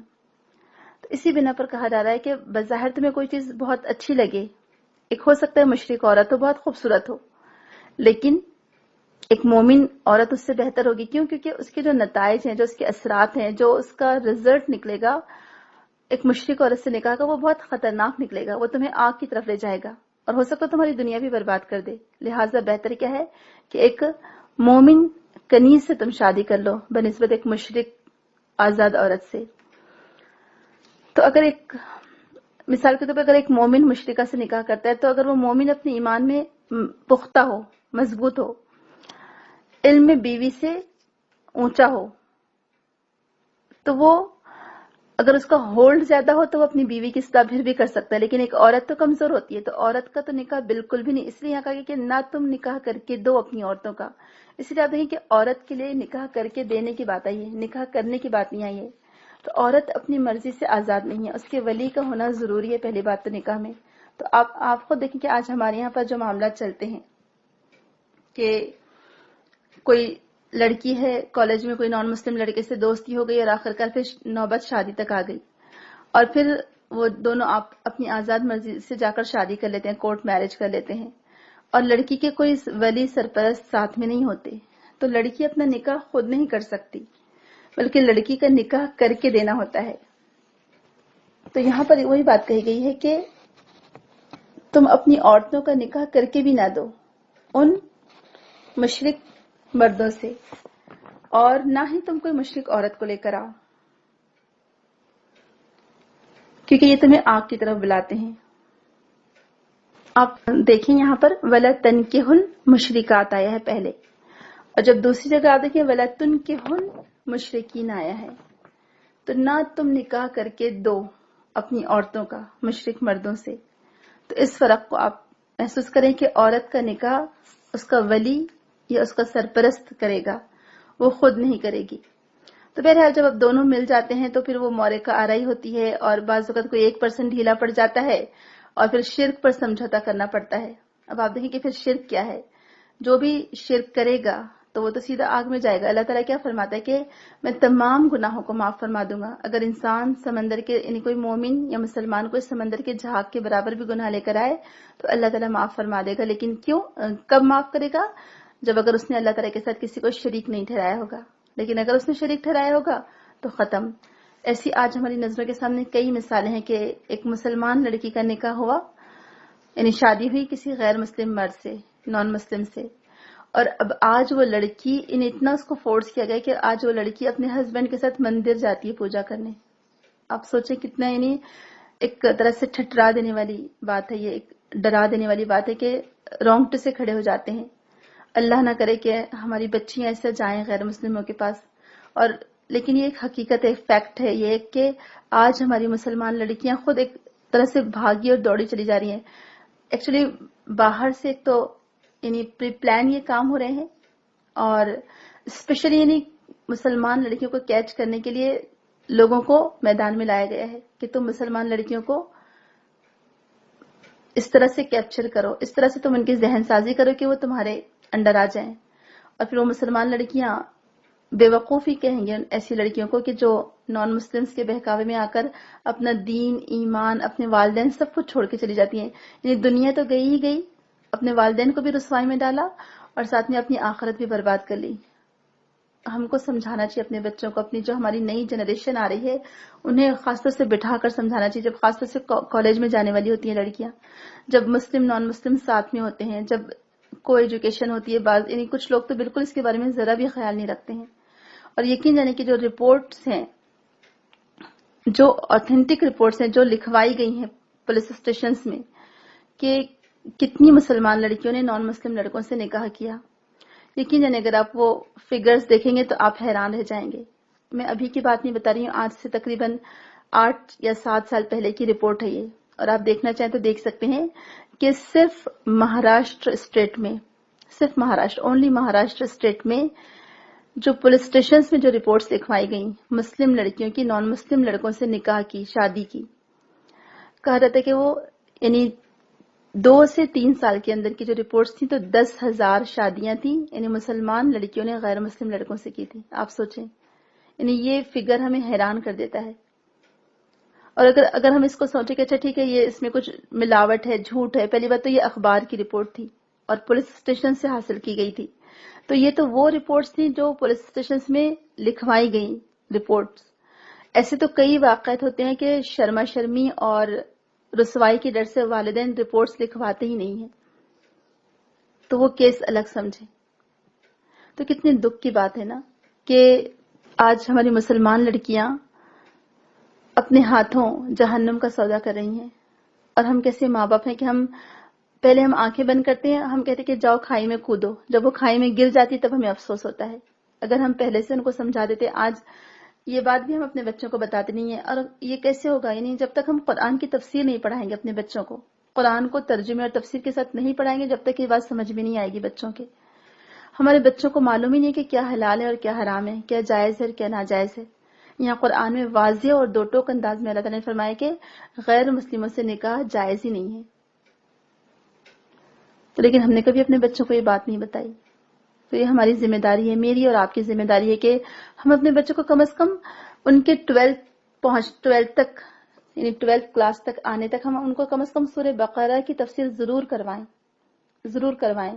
تو اسی بنا پر کہا جا رہا ہے کہ بظاہر تمہیں کوئی چیز بہت اچھی لگے, ایک ہو سکتا ہے مشرک عورت ہو, بہت خوبصورت ہو, لیکن ایک مومن عورت اس سے بہتر ہوگی. کیوں؟ کیونکہ اس کے جو نتائج ہیں, جو اس کے اثرات ہیں, جو اس کا رزلٹ نکلے گا ایک مشرک عورت سے نکاح کا, وہ بہت خطرناک نکلے گا. وہ تمہیں آگ کی طرف لے جائے گا اور ہو سکتا ہے تمہاری دنیا بھی برباد کر دے. لہٰذا بہتر کیا ہے کہ ایک مومن کنیز سے تم شادی کر لو بنسبت ایک مشرک آزاد عورت سے. تو اگر ایک مثال کے طور پر اگر ایک مومن مشرکہ سے نکاح کرتا ہے, تو اگر وہ مومن اپنے ایمان میں پختہ ہو, مضبوط ہو, علم میں بیوی سے اونچا ہو, تو وہ اگر اس کا ہولڈ زیادہ ہو تو وہ اپنی بیوی کی اصلاح پھر بھی کر سکتا ہے. لیکن ایک عورت تو کمزور ہوتی ہے, تو عورت کا تو نکاح بالکل بھی نہیں. اس لیے یہاں کہا کہ نہ تم نکاح کر کے دو اپنی عورتوں کا. اس لیے آپ دیکھیں کہ عورت کے لیے نکاح کر کے دینے کی بات آئی ہے, نکاح کرنے کی بات نہیں آئی ہے. تو عورت اپنی مرضی سے آزاد نہیں ہے, اس کے ولی کا ہونا ضروری ہے پہلی بات تو نکاح میں. تو آپ خود دیکھیں کہ آج ہمارے یہاں پر جو معاملات چلتے ہیں کہ کوئی لڑکی ہے کالج میں کوئی نان مسلم لڑکے سے دوستی ہو گئی اور آخرکار پھر نوبت شادی تک آ گئی, اور پھر وہ دونوں اپنی آزاد مرضی سے جا کر شادی کر لیتے ہیں, کورٹ میرج کر لیتے ہیں, اور لڑکی کے کوئی ولی سرپرست ساتھ میں نہیں ہوتے. تو لڑکی اپنا نکاح خود نہیں کر سکتی, بلکہ لڑکی کا نکاح کر کے دینا ہوتا ہے. تو یہاں پر وہی بات کہی گئی ہے کہ تم اپنی عورتوں کا نکاح کر کے بھی نہ دو ان مشرک مردوں سے, اور نہ ہی تم کوئی مشرک عورت کو لے کر آؤ, کیونکہ یہ تمہیں آگ کی طرف بلاتے ہیں. آپ دیکھیں یہاں پر وَلَا تَنْكِحُ الْمُشْرِكَاتِ آیا ہے پہلے, اور جب دوسری جگہ آپ دیکھیں وَلَا تُنْكِحُ الْمُشْرِكِينَ آیا ہے. تو نہ تم نکاح کر کے دو اپنی عورتوں کا مشرک مردوں سے. تو اس فرق کو آپ محسوس کریں کہ عورت کا نکاح اس کا ولی یا اس کا سرپرست کرے گا, وہ خود نہیں کرے گی. تو بہرحال جب اب دونوں مل جاتے ہیں تو پھر وہ مورکہ آرائی ہوتی ہے, اور بعض اوقات کوئی 1% ڈھیلا پڑ جاتا ہے اور پھر شرک پر سمجھوتا کرنا پڑتا ہے. اب آپ دیکھیں کہ پھر شرک کیا ہے. جو بھی شرک کرے گا تو وہ تو سیدھا آگ میں جائے گا. اللہ تعالیٰ کیا فرماتا ہے کہ میں تمام گناہوں کو معاف فرما دوں گا. اگر انسان سمندر کے یعنی کوئی مومن یا مسلمان کو سمندر کے جھاگ کے برابر بھی گناہ لے کر آئے تو اللہ تعالیٰ معاف فرما دے گا. لیکن کیوں, کب معاف کرے گا؟ جب اگر اس نے اللہ تعالیٰ کے ساتھ کسی کو شریک نہیں ٹھہرایا ہوگا. لیکن اگر اس نے شریک ٹھہرایا ہوگا تو ختم. ایسی آج ہماری نظروں کے سامنے کئی مثالیں ہیں کہ ایک مسلمان لڑکی کا نکاح ہوا، یعنی شادی ہوئی کسی غیر مسلم مرد سے، نان مسلم سے، اور اب آج وہ لڑکی اتنا اس کو فورس کیا گیا کہ آج وہ لڑکی اپنے ہسبینڈ کے ساتھ مندر جاتی ہے پوجا کرنے. آپ سوچیں کتنا یعنی ایک طرح سے ٹھٹرا دینے والی بات ہے، یہ ایک ڈرا دینے والی بات ہے کہ رونگٹے سے کھڑے ہو جاتے ہیں. اللہ نہ کرے کہ ہماری بچیاں ایسے جائیں غیر مسلموں کے پاس. اور لیکن یہ ایک حقیقت ہے، فیکٹ ہے یہ کہ آج ہماری مسلمان لڑکیاں خود ایک طرح سے بھاگی اور دوڑی چلی جا رہی ہیں. ایکچولی باہر سے ایک تو یعنی پری پلان یہ کام ہو رہے ہیں، اور اسپیشلی یعنی مسلمان لڑکیوں کو کیچ کرنے کے لیے لوگوں کو میدان میں لایا گیا ہے کہ تم مسلمان لڑکیوں کو اس طرح سے کیپچر کرو، اس طرح سے تم ان کی ذہن سازی کرو کہ وہ تمہارے انڈر آ جائیں. اور پھر وہ مسلمان لڑکیاں بے وقوفی کہیں گے ایسی لڑکیوں کو کہ جو نان مسلمز کے بہکاوے میں آ کر اپنا دین، ایمان، اپنے والدین سب کچھ چھوڑ کے چلی جاتی ہیں. یعنی دنیا تو گئی ہی گئی، اپنے والدین کو بھی رسوائی میں ڈالا اور ساتھ میں اپنی آخرت بھی برباد کر لی. ہم کو سمجھانا چاہیے اپنے بچوں کو، اپنی جو ہماری نئی جنریشن آ رہی ہے انہیں خاص طور سے بٹھا کر سمجھانا چاہیے، جب خاص طور سے کالج میں جانے والی ہوتی ہیں لڑکیاں، جب مسلم نان مسلم ساتھ میں ہوتے ہیں، جب کو ایجوکیشن ہوتی ہے. بعض یعنی کچھ لوگ تو بالکل اس کے بارے میں ذرا بھی خیال نہیں رکھتے ہیں. اور یقین جانے کی جو رپورٹس ہیں، جو آتھینٹک رپورٹس ہیں جو لکھوائی گئی ہیں پولیس اسٹیشنز میں کہ کتنی مسلمان لڑکیوں نے نان مسلم لڑکوں سے نکاح کیا، یقین جانے اگر آپ وہ فگرز دیکھیں گے تو آپ حیران رہ جائیں گے. میں ابھی کی بات نہیں بتا رہی ہوں، آج سے تقریباً 8 یا 7 سال پہلے کی رپورٹ ہے یہ. اور آپ دیکھنا چاہیں تو دیکھ سکتے ہیں کہ صرف مہاراشٹر اسٹیٹ میں، صرف مہاراشٹر، اونلی مہاراشٹر اسٹیٹ میں جو پولیس اسٹیشنز میں جو رپورٹس لکھوائی گئیں مسلم لڑکیوں کی نان مسلم لڑکوں سے نکاح کی، شادی کی، کہا جاتا ہے کہ وہ یعنی 2 سے 3 سال کے اندر کی جو رپورٹس تھیں تو 10,000 شادیاں تھیں یعنی مسلمان لڑکیوں نے غیر مسلم لڑکوں سے کی تھی. آپ سوچیں، یعنی یہ فگر ہمیں حیران کر دیتا ہے. اور اگر ہم اس کو سوچیں کہ اچھا ٹھیک ہے یہ اس میں کچھ ملاوٹ ہے، جھوٹ ہے، پہلی بات تو یہ اخبار کی رپورٹ تھی اور پولیس اسٹیشن سے حاصل کی گئی تھی. تو یہ تو وہ رپورٹس تھیں جو پولیس اسٹیشنز میں لکھوائی گئیں رپورٹس. ایسے تو کئی واقعات ہوتے ہیں کہ شرما شرمی اور رسوائی کے ڈر سے والدین رپورٹس لکھواتے ہی نہیں ہیں، تو وہ کیس الگ سمجھیں. تو کتنے دکھ کی بات ہے نا کہ آج ہماری مسلمان لڑکیاں اپنے ہاتھوں جہنم کا سودا کر رہی ہیں. اور ہم کیسے ماں باپ ہیں کہ ہم پہلے ہم آنکھیں بند کرتے ہیں، ہم کہتے ہیں کہ جاؤ کھائی میں کودو، جب وہ کھائی میں گر جاتی تب ہمیں افسوس ہوتا ہے. اگر ہم پہلے سے ان کو سمجھا دیتے. آج یہ بات بھی ہم اپنے بچوں کو بتاتے نہیں ہیں. اور یہ کیسے ہوگا؟ یعنی جب تک ہم قرآن کی تفسیر نہیں پڑھائیں گے اپنے بچوں کو، قرآن کو ترجمے اور تفسیر کے ساتھ نہیں پڑھائیں گے، جب تک یہ بات سمجھ میں نہیں آئے گی بچوں کے. ہمارے بچوں کو معلوم ہی نہیں کہ کیا حلال ہے اور کیا حرام ہے، کیا جائز ہے اور کیا ناجائز ہے. یہاں قرآن میں واضح اور دو ٹوک انداز میں اللہ تعالیٰ نے فرمایا کہ غیر مسلموں سے نکاح جائز ہی نہیں ہے. تو لیکن ہم نے کبھی اپنے بچوں کو یہ بات نہیں بتائی. تو یہ ہماری ذمہ داری ہے، میری اور آپ کی ذمہ داری ہے کہ ہم اپنے بچوں کو کم از کم ان کے 12 تک یعنی 12 کلاس تک آنے تک ہم ان کو کم از کم سورہ بقرہ کی تفسیر ضرور کروائیں.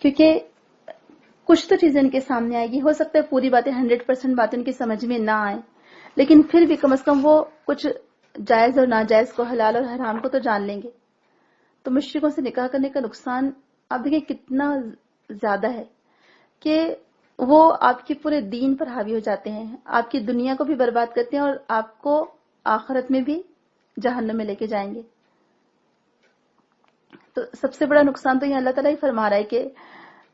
کیونکہ کچھ تو چیزیں ان کے سامنے آئے گی. ہو سکتا ہے پوری باتیں 100% باتیں ان کی سمجھ میں نہ آئیں، لیکن پھر بھی کم از کم وہ کچھ جائز اور ناجائز کو، حلال اور حرام کو تو جان لیں گے. تو مشرکوں سے نکاح کرنے کا نقصان آپ دیکھیں کتنا زیادہ ہے کہ وہ آپ کے پورے دین پر حاوی ہو جاتے ہیں، آپ کی دنیا کو بھی برباد کرتے ہیں اور آپ کو آخرت میں بھی جہنم میں لے کے جائیں گے. تو سب سے بڑا نقصان تو یہ اللہ تعالیٰ ہی فرما رہا ہے کہ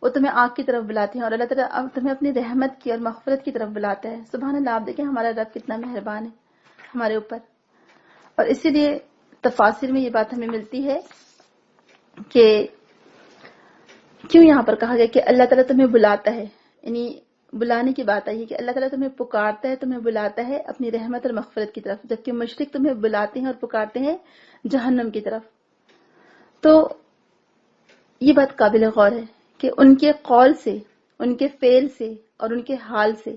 وہ تمہیں آگ کی طرف بلاتے ہیں اور اللہ تعالیٰ تمہیں اپنی رحمت کی اور مغفرت کی طرف بلاتا ہے. سبحان اللہ. آپ دیکھیں ہمارا رب کتنا مہربان ہے ہمارے اوپر. اور اسی لیے تفاسیر میں یہ بات ہمیں ملتی ہے کہ کیوں یہاں پر کہا گیا کہ اللہ تعالیٰ تمہیں بلاتا ہے. یعنی بلانے کی بات آئی ہے کہ اللہ تعالیٰ تمہیں پکارتا ہے، تمہیں بلاتا ہے اپنی رحمت اور مغفرت کی طرف، جبکہ مشرک تمہیں بلاتے ہیں اور پکارتے ہیں جہنم کی طرف. تو یہ بات قابل غور ہے کہ ان کے قول سے، ان کے فعل سے اور ان کے حال سے،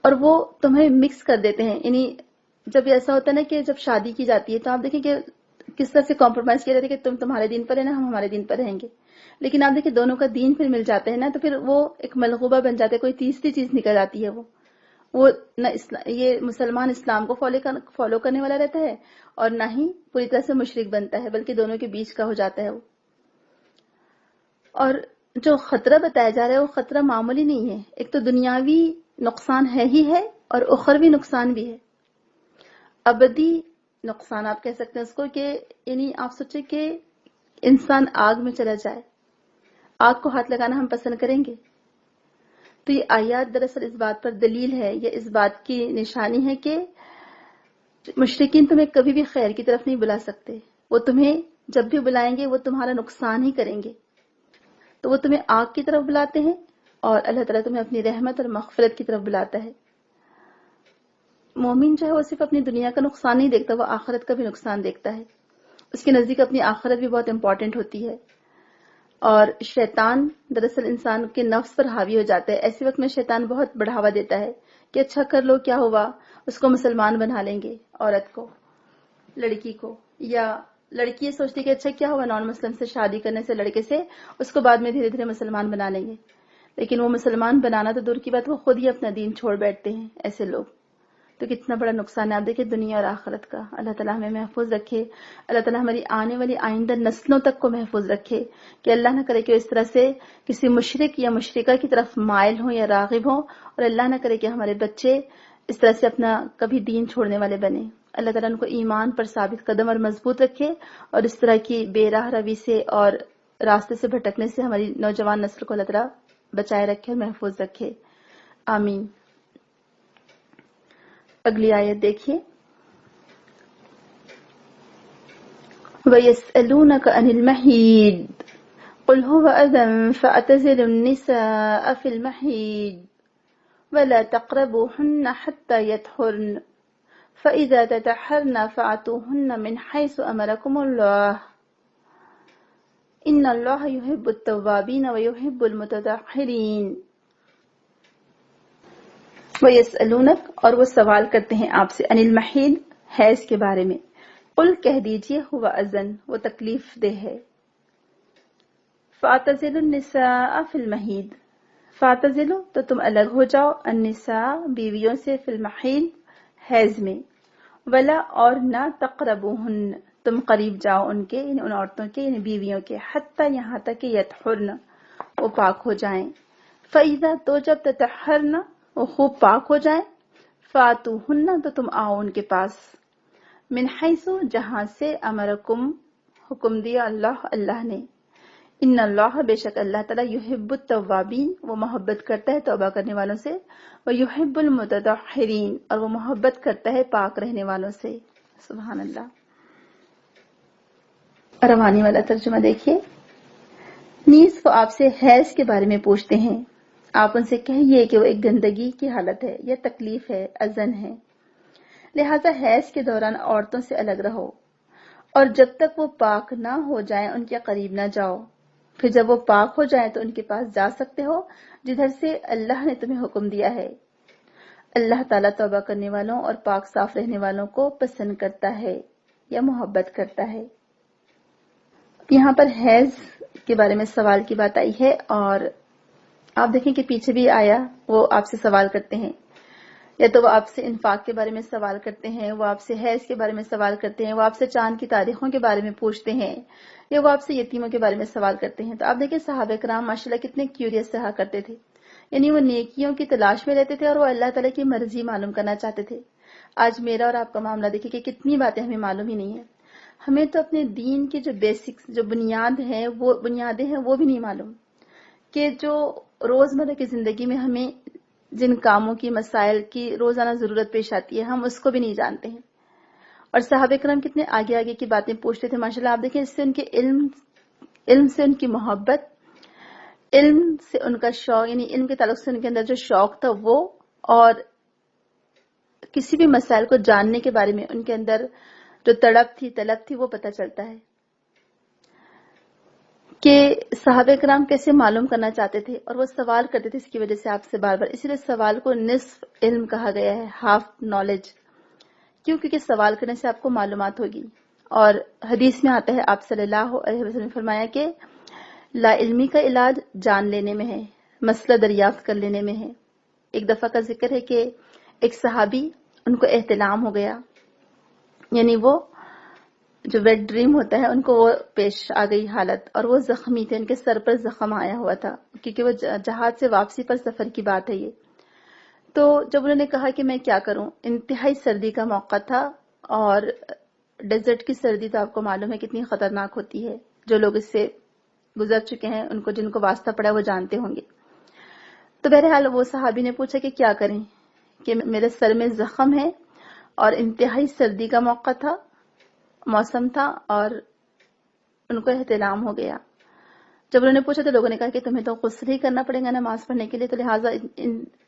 اور وہ تمہیں مکس کر دیتے ہیں. یعنی جب ایسا ہوتا ہے نا کہ جب شادی کی جاتی ہے تو آپ دیکھیں کہ کس طرح سے کمپرومائز کیا جاتا ہے کہ تم تمہارے دین پر ہے نا، ہم ہمارے دین پر رہیں گے. لیکن آپ دیکھیں دونوں کا دین پھر مل جاتا ہے نا، تو پھر وہ ایک ملغوبہ بن جاتا ہے، کوئی تیسری چیز نکل آتی ہے وہ. وہ نہ یہ مسلمان اسلام کو فالو کرنے والا رہتا ہے اور نہ ہی پوری طرح سے مشرک بنتا ہے، بلکہ دونوں کے بیچ کا ہو جاتا ہے وہ۔ اور جو خطرہ بتایا جا رہا ہے وہ خطرہ معمولی نہیں ہے، ایک تو دنیاوی نقصان ہے ہی ہے اور اخروی نقصان بھی ہے، ابدی نقصان آپ کہہ سکتے ہیں اس کو، کہ یعنی آپ سوچیں کہ انسان آگ میں چلا جائے، آگ کو ہاتھ لگانا ہم پسند کریں گے؟ تو یہ آیات دراصل اس بات پر دلیل ہے، یہ اس بات کی نشانی ہے کہ مشرکین تمہیں کبھی بھی خیر کی طرف نہیں بلا سکتے، وہ تمہیں جب بھی بلائیں گے وہ تمہارا نقصان ہی کریں گے، تو وہ تمہیں آگ کی طرف بلاتے ہیں اور اللہ تعالیٰ تمہیں اپنی رحمت اور مغفرت کی طرف بلاتا ہے۔ مومن جو ہے وہ صرف اپنی دنیا کا نقصان نہیں دیکھتا، وہ آخرت کا بھی نقصان دیکھتا ہے، اس کے نزدیک اپنی آخرت بھی بہت امپورٹنٹ ہوتی ہے۔ اور شیطان دراصل انسان کے نفس پر حاوی ہو جاتا ہے، ایسے وقت میں شیطان بہت بڑھاوا دیتا ہے کہ اچھا کر لو، کیا ہوا، اس کو مسلمان بنا لیں گے، عورت کو، لڑکی کو، یا لڑکی یہ سوچتی کہ اچھا کیا ہوا نان مسلم سے شادی کرنے سے، لڑکے سے، اس کو بعد میں دھیرے دھیرے مسلمان بنا لیں گے، لیکن وہ مسلمان بنانا تو دور کی بات، وہ خود ہی اپنا دین چھوڑ بیٹھتے ہیں ایسے لوگ۔ تو کتنا بڑا نقصان ہے، آپ دیکھیں دنیا اور آخرت کا۔ اللہ تعالیٰ ہمیں محفوظ رکھے، اللہ تعالیٰ ہماری آنے والی آئندہ نسلوں تک کو محفوظ رکھے، کہ اللہ نہ کرے کہ اس طرح سے کسی مشرک یا مشرکہ کی طرف مائل ہوں یا راغب ہوں، اور اللہ نہ کرے کہ ہمارے بچے اس طرح سے اپنا کبھی دین چھوڑنے والے بنے۔ اللہ تعالیٰ ان کو ایمان پر ثابت قدم اور مضبوط رکھے، اور اس طرح کی بے راہ روی سے اور راستے سے بھٹکنے سے ہماری نوجوان نسل کو اللہ تعالیٰ بچائے رکھے اور محفوظ رکھے، آمین۔ اگلی آیت دیکھیے، وَيَسْأَلُونَكَ عَنِ الْمَحِيضِ قُلْ هُوَ أَذًى فَاعْتَزِلُوا النِّسَاءَ فِي الْمَحِيضِ وَلَا تَقْرَبُوهُنَّ حَتَّى يَطْهُرْنَ فَإِذَا تَطَهَّرْنَ فَأْتُوهُنَّ مِنْ حَيْثُ أَمَرَكُمُ اللَّهُ إِنَّ اللَّهَ يُحِبُّ التَّوَّابِينَ وَيُحِبُّ الْمُتَطَهِّرِينَ۔ وَيَسْأَلُونَكَ، اور وہ سوال کرتے ہیں آپ سے، عن المحیض، حیض کے بارے میں، قل کہہ دیجئے، ہوا اذن، وہ تکلیف دہ ہے، فَاعْتَزِلُوا النِّسَاءَ فِي الْمَحِيضِ، فَاعْتَزِلُوا تو تم الگ ہو جاؤ، النساء بیویوں سے، فی المحیض حیض میں، ولا اور نہ تقربوہن تم قریب جاؤ ان کے، یعنی ان عورتوں کے، یعنی بیویوں کے، حتی یہاں تک کہ یطہرن وہ پاک ہو جائیں، فَإِذَا تو جب تطہرن وہ خوب پاک ہو جائیں، فَاتُوهُنَّ تو تم آؤ ان کے پاس، من حیث جہاں سے، امرکم حکم دیا، اللہ نے، ان اللہ بے شک اللہ تعالیٰ، یحب التوابین وہ محبت کرتا ہے توبہ کرنے والوں سے، وہ یحب المتطہرین اور وہ محبت کرتا ہے پاک رہنے والوں سے۔ سبحان اللہ۔ روانی والا ترجمہ دیکھیے، نیز وہ آپ سے حیض کے بارے میں پوچھتے ہیں، آپ ان سے کہیے کہ وہ ایک گندگی کی حالت ہے یا تکلیف ہے، اذن ہے، لہذا حیض کے دوران عورتوں سے الگ رہو، اور جب تک وہ پاک نہ ہو جائیں ان کے قریب نہ جاؤ، پھر جب وہ پاک ہو جائیں تو ان کے پاس جا سکتے ہو جدھر سے اللہ نے تمہیں حکم دیا ہے۔ اللہ تعالیٰ توبہ کرنے والوں اور پاک صاف رہنے والوں کو پسند کرتا ہے یا محبت کرتا ہے۔ یہاں پر حیض کے بارے میں سوال کی بات آئی ہے، اور آپ دیکھیں کہ پیچھے بھی آیا، وہ آپ سے سوال کرتے ہیں، یا تو وہ آپ سے انفاق کے بارے میں سوال کرتے ہیں، وہ آپ سے حیض کے بارے میں سوال کرتے ہیں، وہ آپ سے چاند کی تاریخوں کے بارے میں پوچھتے ہیں، یا وہ آپ سے یتیموں کے بارے میں سوال کرتے ہیں۔ تو آپ دیکھیں صحابہ کرام ماشاءاللہ کتنے کیوریس رہا کرتے تھے، یعنی وہ نیکیوں کی تلاش میں رہتے تھے اور وہ اللہ تعالیٰ کی مرضی معلوم کرنا چاہتے تھے۔ آج میرا اور آپ کا معاملہ دیکھیں کہ کتنی باتیں ہمیں معلوم ہی نہیں ہیں، ہمیں تو اپنے دین کی جو بیسکس، جو بنیادیں ہیں وہ بھی نہیں معلوم، کہ جو روزمرہ کی زندگی میں ہمیں جن کاموں کی، مسائل کی روزانہ ضرورت پیش آتی ہے ہم اس کو بھی نہیں جانتے ہیں، اور صحابہ کرام کتنے آگے آگے کی باتیں پوچھتے تھے ماشاءاللہ۔ آپ دیکھیں اس سے ان کے علم سے ان کی محبت، علم سے ان کا شوق، یعنی علم کے تعلق سے ان کے اندر جو شوق تھا وہ، اور کسی بھی مسائل کو جاننے کے بارے میں ان کے اندر جو طلب تھی وہ پتہ چلتا ہے کہ صحابہ کرام کیسے معلوم کرنا چاہتے تھے، اور وہ سوال کرتے تھے اس کی وجہ سے آپ سے بار بار، اسی لیے سوال کو نصف علم کہا گیا ہے، ہاف نالج، کیونکہ سوال کرنے سے آپ کو معلومات ہوگی۔ اور حدیث میں آتا ہے، آپ صلی اللہ علیہ وسلم نے فرمایا کہ لا علمی کا علاج جان لینے میں ہے، مسئلہ دریافت کر لینے میں ہے۔ ایک دفعہ کا ذکر ہے کہ ایک صحابی ان کو احتلام ہو گیا، یعنی وہ جو ویٹ ڈریم ہوتا ہے ان کو وہ پیش آ گئی حالت، اور وہ زخمی تھے، ان کے سر پر زخم آیا ہوا تھا کیونکہ وہ جہاز سے واپسی پر سفر کی بات ہے یہ۔ تو جب انہوں نے کہا کہ میں کیا کروں، انتہائی سردی کا موقع تھا، اور ڈیزرٹ کی سردی تو آپ کو معلوم ہے کتنی خطرناک ہوتی ہے، جو لوگ اس سے گزر چکے ہیں ان کو، جن کو واسطہ پڑا وہ جانتے ہوں گے۔ تو بہرحال وہ صحابی نے پوچھا کہ کیا کریں، کہ میرے سر میں زخم ہے اور انتہائی سردی کا موسم تھا اور ان کو احتلام ہو گیا۔ جب انہوں نے پوچھا تو لوگوں نے کہا کہ تمہیں تو غسل ہی کرنا پڑے گا نماز پڑھنے کے لیے، تو لہٰذا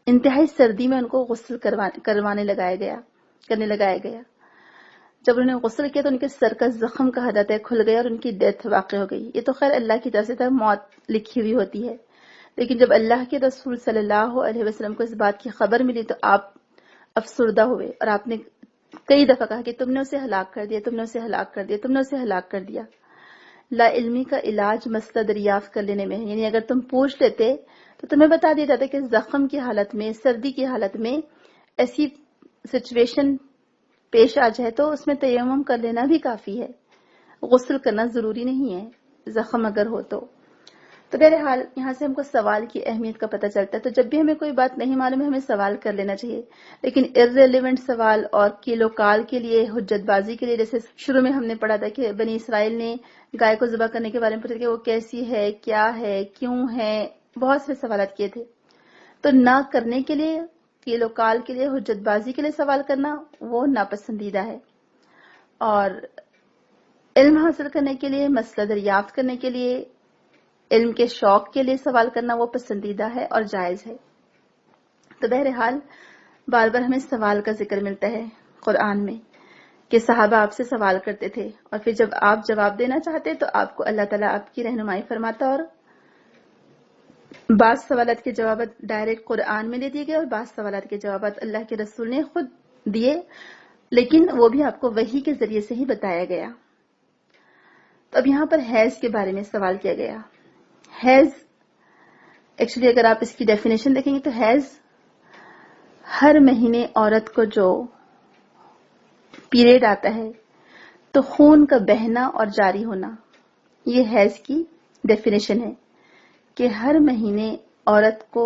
انتہائی سردی میں ان کو غسل کرنے لگایا گیا۔ جب انہوں نے غسل کیا تو ان کے سر کا زخم کہا جاتا ہے کھل گیا اور ان کی ڈیتھ واقع ہو گئی۔ یہ تو خیر اللہ کی طرف سے تھا، موت لکھی ہوئی ہوتی ہے، لیکن جب اللہ کے رسول صلی اللہ علیہ وسلم کو اس بات کی خبر ملی تو آپ افسردہ ہوئے، اور آپ نے کئی دفعہ کہا کہ تم نے اسے ہلاک کر دیا، تم نے اسے ہلاک کر دیا، تم نے اسے ہلاک کر دیا۔ لا علمی کا علاج مسئلہ دریافت کر لینے میں ہے، یعنی اگر تم پوچھ لیتے تو تمہیں بتا دیا جاتا کہ زخم کی حالت میں، سردی کی حالت میں ایسی سچویشن پیش آ جائے تو اس میں تیمم کر لینا بھی کافی ہے، غسل کرنا ضروری نہیں ہے زخم اگر ہو تو۔ تو بہرحال یہاں سے ہم کو سوال کی اہمیت کا پتہ چلتا ہے، تو جب بھی ہمیں کوئی بات نہیں معلوم ہے ہمیں سوال کر لینا چاہیے، لیکن ارریلیونٹ سوال اور کیلو کال کے لیے، حجت بازی کے لیے، جیسے شروع میں ہم نے پڑھا تھا کہ بنی اسرائیل نے گائے کو ذبح کرنے کے بارے میں پوچھا کہ وہ کیسی ہے، کیا ہے، کیوں ہے، بہت سے سوالات کیے تھے۔ تو نہ کرنے کے لیے، کیلو کال کے لیے، حجت بازی کے لیے سوال کرنا وہ ناپسندیدہ ہے، اور علم حاصل کرنے کے لیے، مسئلہ دریافت کرنے کے لیے، علم کے شوق کے لیے سوال کرنا وہ پسندیدہ ہے اور جائز ہے۔ تو بہرحال بار بار ہمیں سوال کا ذکر ملتا ہے قرآن میں کہ صحابہ آپ سے سوال کرتے تھے، اور پھر جب آپ جواب دینا چاہتے تو آپ کو اللہ تعالیٰ آپ کی رہنمائی فرماتا، اور بعض سوالات کے جوابات ڈائریکٹ قرآن میں دے دیے گئے اور بعض سوالات کے جوابات اللہ کے رسول نے خود دیے، لیکن وہ بھی آپ کو وحی کے ذریعے سے ہی بتایا گیا۔ تو اب یہاں پر حیض کے بارے میں سوال کیا گیا۔ حیض ایکچولی اگر آپ اس کی ڈیفینیشن دیکھیں گے تو حیض ہر مہینے عورت کو جو پیریڈ آتا ہے تو خون کا بہنا اور جاری ہونا، یہ حیض کی ڈیفینیشن ہے کہ ہر مہینے عورت کو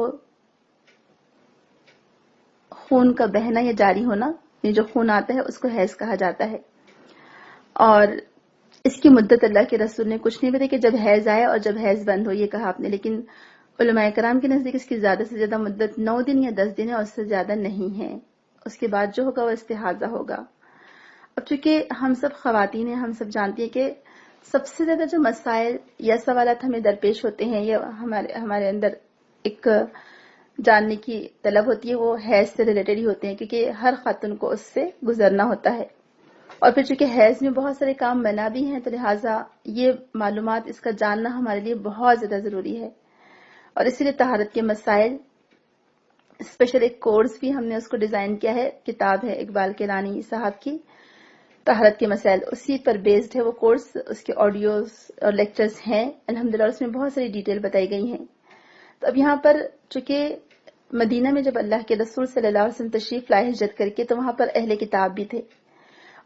خون کا بہنا یا جاری ہونا، یہ جو خون آتا ہے اس کو حیض کہا جاتا ہے، اور اس کی مدت اللہ کے رسول نے کچھ نہیں بتائی کہ جب حیض آئے اور جب حیض بند ہو، یہ کہا آپ نے، لیکن علماء کرام کے نزدیک اس کی زیادہ سے زیادہ مدت 9 دن یا 10 دن ہے، اور اس سے زیادہ نہیں ہے، اس کے بعد جو ہوگا وہ استحاضہ ہوگا۔ اب چونکہ ہم سب خواتین ہیں، ہم سب جانتی ہیں کہ سب سے زیادہ جو مسائل یا سوالات ہمیں درپیش ہوتے ہیں یا ہمارے اندر ایک جاننے کی طلب ہوتی ہے، وہ حیض سے ریلیٹڈ ہی ہوتے ہیں، کیونکہ ہر خاتون کو اس سے گزرنا ہوتا ہے، اور پھر چونکہ حیض میں بہت سارے کام منع بھی ہیں، تو لہٰذا یہ معلومات، اس کا جاننا ہمارے لیے بہت زیادہ ضروری ہے، اور اسی لیے طہارت کے مسائل اسپیشل ایک کورس بھی ہم نے اس کو ڈیزائن کیا ہے، کتاب ہے اقبال کیلانی صاحب کی، طہارت کے مسائل، اسی پر بیسڈ ہے وہ کورس، اس کے آڈیوز اور لیکچرز ہیں الحمدللہ، اس میں بہت ساری ڈیٹیل بتائی گئی ہیں۔ تو اب یہاں پر چونکہ مدینہ میں جب اللہ کے رسول صلی اللہ علیہ وسلم تشریف لائے ہجرت کر کے، تو وہاں پر اہل کتاب بھی تھے،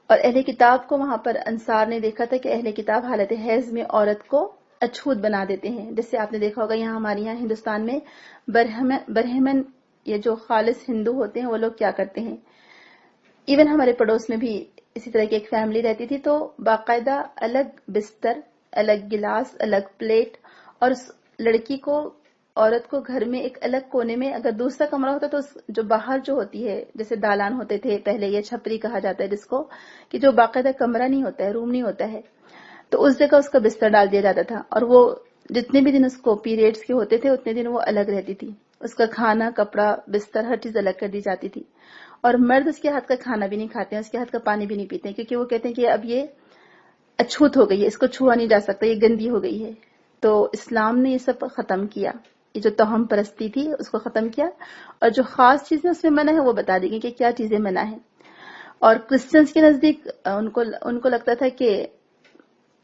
اور اہل کتاب کو وہاں پر انصار نے دیکھا تھا کہ اہل کتاب حالت حیض میں عورت کو اچھوت بنا دیتے ہیں، جیسے آپ نے دیکھا ہوگا یہاں ہمارے یہاں ہندوستان میں برہمن یہ جو خالص ہندو ہوتے ہیں وہ لوگ کیا کرتے ہیں، ایون ہمارے پڑوس میں بھی اسی طرح کی ایک فیملی رہتی تھی، تو باقاعدہ الگ بستر، الگ گلاس، الگ پلیٹ، اور اس لڑکی کو، عورت کو گھر میں ایک الگ کونے میں، اگر دوسرا کمرہ ہوتا تو جو باہر جو ہوتی ہے، جیسے دالان ہوتے تھے پہلے، یہ چھپری کہا جاتا ہے جس کو، کہ جو باقاعدہ کمرہ نہیں ہوتا ہے، روم نہیں ہوتا ہے، تو اس جگہ اس کا بستر ڈال دیا جاتا تھا، اور وہ جتنے بھی دن اس کو پیریڈز کے ہوتے تھے اتنے دن وہ الگ رہتی تھی، اس کا کھانا، کپڑا، بستر، ہر چیز الگ کر دی جاتی تھی، اور مرد اس کے ہاتھ کا کھانا بھی نہیں کھاتے ہیں، اس کے ہاتھ کا پانی بھی نہیں پیتے ہیں، کیونکہ وہ کہتے ہیں کہ اب یہ اچھوت ہو گئی ہے، اس کو چھوا نہیں جا سکتا، یہ گندی ہو گئی ہے۔ تو اسلام نے یہ سب ختم کیا، یہ جو توہم پرستی تھی اس کو ختم کیا، اور جو خاص چیزیں اس میں منع ہے وہ بتا دی گئی کہ کیا چیزیں منع ہیں۔ اور کرسچنز کے نزدیک ان کو لگتا تھا کہ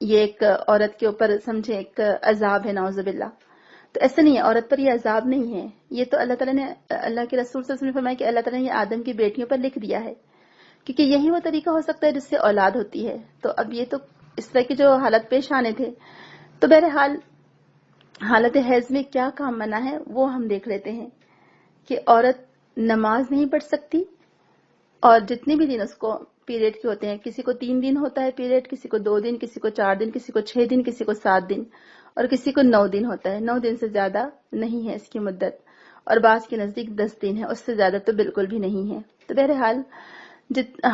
یہ ایک عورت کے اوپر سمجھے ایک عذاب ہے، نعوذ باللہ، تو ایسا نہیں ہے، عورت پر یہ عذاب نہیں ہے، یہ تو اللہ تعالیٰ نے، اللہ کے رسول صلی اللہ علیہ وسلم نے فرمایا کہ اللہ تعالیٰ نے یہ آدم کی بیٹیوں پر لکھ دیا ہے، کیونکہ یہی وہ طریقہ ہو سکتا ہے جس سے اولاد ہوتی ہے۔ تو اب یہ تو اس طرح کی جو حالت پیش آنے تھے، تو بہرحال حالت حیض میں کیا کام منع ہے وہ ہم دیکھ لیتے ہیں کہ عورت نماز نہیں پڑھ سکتی، اور جتنے بھی دن اس کو پیریڈ کے ہوتے ہیں، کسی کو 3 دن ہوتا ہے پیریڈ، کسی کو 2 دن، کسی کو 4 دن، کسی کو 6 دن، کسی کو 7 دن، اور کسی کو 9 دن ہوتا ہے۔ 9 دن سے زیادہ نہیں ہے اس کی مدت، اور بعض کے نزدیک 10 دن ہے، اس سے زیادہ تو بالکل بھی نہیں ہے۔ تو بہرحال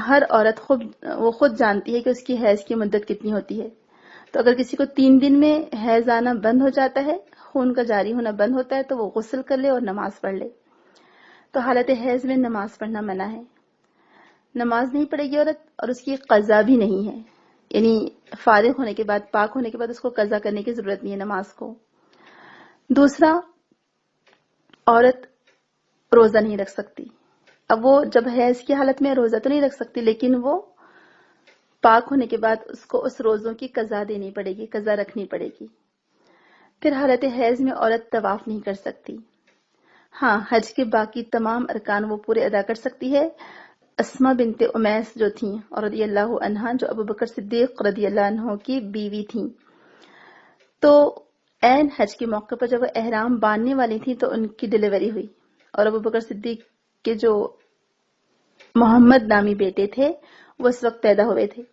ہر عورت خود جانتی ہے کہ اس کی حیض کی مدت کتنی ہوتی ہے۔ تو اگر کسی کو 3 دن میں حیض آنا بند ہو جاتا ہے، خون کا جاری ہونا بند ہوتا ہے، تو وہ غسل کر لے اور نماز پڑھ لے۔ تو حالت حیض میں نماز پڑھنا منع ہے، نماز نہیں پڑھے گی عورت، اور اس کی قضا بھی نہیں ہے، یعنی فارغ ہونے کے بعد، پاک ہونے کے بعد اس کو قضا کرنے کی ضرورت نہیں ہے نماز کو۔ دوسرا، عورت روزہ نہیں رکھ سکتی۔ اب وہ جب حیض کی حالت میں روزہ تو نہیں رکھ سکتی، لیکن وہ پاک ہونے کے بعد اس کو اس روزوں کی قضا دینی پڑے گی، قضا رکھنی پڑے گی۔ پھر حالت حیض میں عورت طواف نہیں کر سکتی۔ ہاں، حج کے باقی تمام ارکان وہ پورے ادا کر سکتی ہے۔ اسما بنت امیس جو تھیں اور رضی اللہ عنہا، جو ابو بکر صدیق رضی اللہ عنہ کی بیوی تھیں، تو عین حج کے موقع پر جب وہ احرام باندھنے والی تھی تو ان کی ڈیلیوری ہوئی، اور ابو بکر صدیق کے جو محمد نامی بیٹے تھے وہ اس وقت پیدا ہوئے تھے۔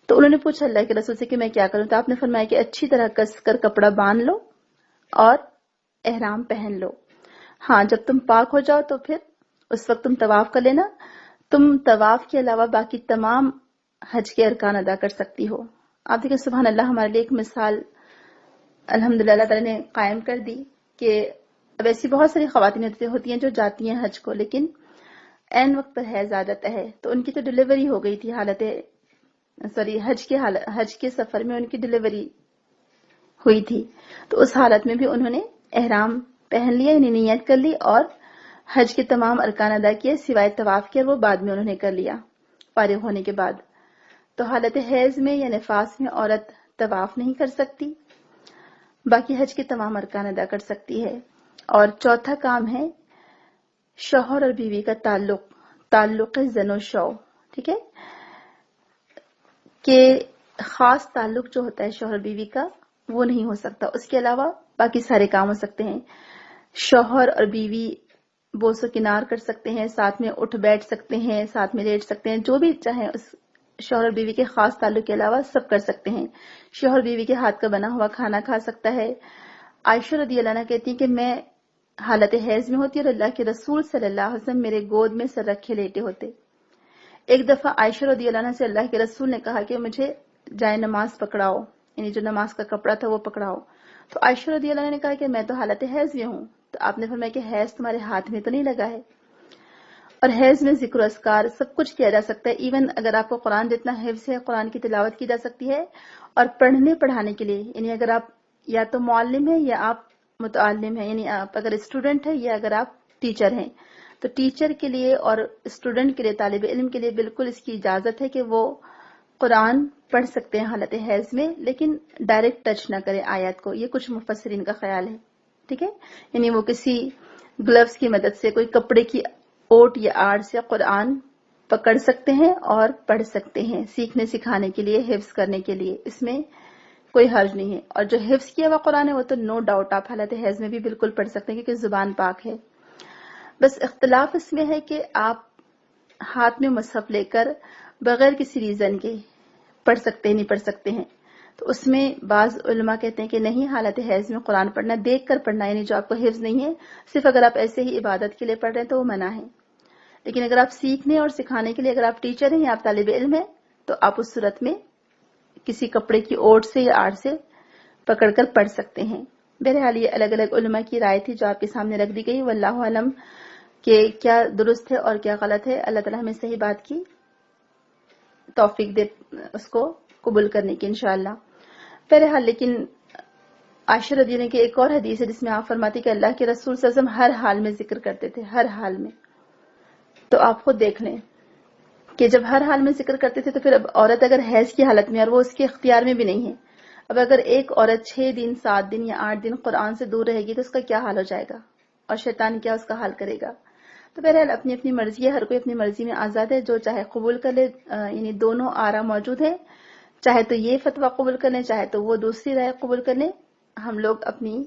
تو انہوں نے پوچھا اللہ کے رسول سے کہ میں کیا کروں، تو آپ نے فرمایا کہ اچھی طرح کس کر کپڑا باندھ لو اور احرام پہن لو۔ ہاں، جب تم پاک ہو جاؤ تو پھر اس وقت تم طواف کر لینا، تم طواف کے علاوہ باقی تمام حج کے ارکان ادا کر سکتی ہو۔ آپ دیکھیں سبحان اللہ، ہمارے لیے ایک مثال الحمدللہ اللہ تعالیٰ نے قائم کر دی کہ اب ایسی بہت ساری خواتین ہوتی ہیں جو جاتی ہیں حج کو، لیکن عین وقت پر حیض آ جاتا ہے، تو ان کی تو ڈیلیوری ہو گئی تھی، حج کے سفر میں ان کی ڈیلیوری ہوئی تھی، تو اس حالت میں بھی انہوں نے احرام پہن لیا، یعنی نیت کر لی اور حج کے تمام ارکان ادا کیے سوائے طواف کے، اور وہ بعد میں انہوں نے کر لیا فارغ ہونے کے بعد۔ تو حالت حیض میں یا نفاس میں عورت طواف نہیں کر سکتی، باقی حج کے تمام ارکان ادا کر سکتی ہے۔ اور چوتھا کام ہے شوہر اور بیوی کا تعلق زن و شو، ٹھیک ہے، کہ خاص تعلق جو ہوتا ہے شوہر بیوی کا وہ نہیں ہو سکتا، اس کے علاوہ باقی سارے کام ہو سکتے ہیں۔ شوہر اور بیوی بوس و کنار کر سکتے ہیں، ساتھ میں اٹھ بیٹھ سکتے ہیں، ساتھ میں لیٹ سکتے ہیں، جو بھی چاہیں اس شوہر اور بیوی کے خاص تعلق کے علاوہ سب کر سکتے ہیں۔ شوہر بیوی کے ہاتھ کا بنا ہوا کھانا کھا سکتا ہے۔ عائشہ رضی اللہ عنہ کہتی ہیں کہ میں حالت حیض میں ہوتی اور اللہ کے رسول صلی اللہ علیہ وسلم میرے گود میں سر رکھے لیٹے ہوتے۔ ایک دفعہ عائشہ رضی اللہ عنہ سے اللہ کے رسول نے کہا کہ مجھے جائے نماز پکڑاؤ، یعنی جو نماز کا کپڑا تھا وہ پکڑاؤ۔ تو عائشہ رضی اللہ عنہ نے کہا کہ میں تو حالت حیض میں ہوں۔ تو آپ نے فرمایا کہ حیض تمہارے ہاتھ میں تو نہیں لگا ہے، اور حیض میں ذکر و اذکار سب کچھ کیا جا سکتا ہے، ایون اگر آپ کو قرآن جتنا حفظ ہے قرآن کی تلاوت کی جا سکتی ہے، اور پڑھنے پڑھانے کے لیے، یعنی اگر آپ یا تو معلم ہیں یا آپ متعلم ہیں، یعنی آپ اگر اسٹوڈنٹ ہیں یا اگر آپ ٹیچر ہیں، تو ٹیچر کے لیے اور اسٹوڈنٹ کے لیے، طالب علم کے لیے بالکل اس کی اجازت ہے کہ وہ قرآن پڑھ سکتے ہیں حالت حیض میں، لیکن ڈائریکٹ ٹچ نہ کرے آیات کو، یہ کچھ مفسرین کا خیال ہے، ٹھیک ہے، یعنی وہ کسی گلوز کی مدد سے، کوئی کپڑے کی اوٹ یا آڑ سے قرآن پکڑ سکتے ہیں اور پڑھ سکتے ہیں، سیکھنے سکھانے کے لیے، حفظ کرنے کے لیے، اس میں کوئی حرج نہیں ہے۔ اور جو حفظ کیا ہوا قرآن ہے وہ تو نو ڈاؤٹ آپ حالت حیض میں بھی بالکل پڑھ سکتے ہیں کیونکہ زبان پاک ہے۔ بس اختلاف اس میں ہے کہ آپ ہاتھ میں مصحف لے کر بغیر کسی ریزن کے پڑھ سکتے ہیں نہیں پڑھ سکتے ہیں، تو اس میں بعض علماء کہتے ہیں کہ نہیں، حالت حیض میں قرآن پڑھنا دیکھ کر پڑھنا، یعنی جو آپ کو حفظ نہیں ہے، صرف اگر آپ ایسے ہی عبادت کے لیے پڑھ رہے ہیں تو وہ منع ہے، لیکن اگر آپ سیکھنے اور سکھانے کے لیے، اگر آپ ٹیچر ہیں یا آپ طالب علم ہیں، تو آپ اس صورت میں کسی کپڑے کی اوٹ سے یا آڑ سے پکڑ کر پڑھ سکتے ہیں۔ بہرحال یہ الگ الگ علماء کی رائے تھی جو آپ کے سامنے رکھ دی گئی، واللہ علم کہ کیا درست ہے اور کیا غلط ہے۔ اللہ تعالیٰ ہمیں صحیح بات کی توفیق دے اس کو قبول کرنے کی انشاءاللہ۔ بہرحال لیکن عائشہ رضی اللہ عنہ کی ایک اور حدیث ہے جس میں آپ فرماتی کہ اللہ کے رسول صلی اللہ علیہ وسلم ہر حال میں ذکر کرتے تھے، ہر حال میں۔ تو آپ خود دیکھ لیں کہ جب ہر حال میں ذکر کرتے تھے تو پھر اب عورت اگر حیض کی حالت میں اور وہ اس کے اختیار میں بھی نہیں ہے، اب اگر ایک عورت 6 دن 7 دن یا 8 دن قرآن سے دور رہے گی تو اس کا کیا حال ہو جائے گا، اور شیطان کیا اس کا حال کرے گا؟ تو بہرحال اپنی اپنی مرضی ہے، ہر کوئی اپنی مرضی میں آزاد ہے، جو چاہے قبول کر لے، یعنی دونوں آرا موجود ہے، چاہے تو یہ فتویٰ قبول کر لیں، چاہے تو وہ دوسری رائے قبول کر لیں۔ ہم لوگ اپنی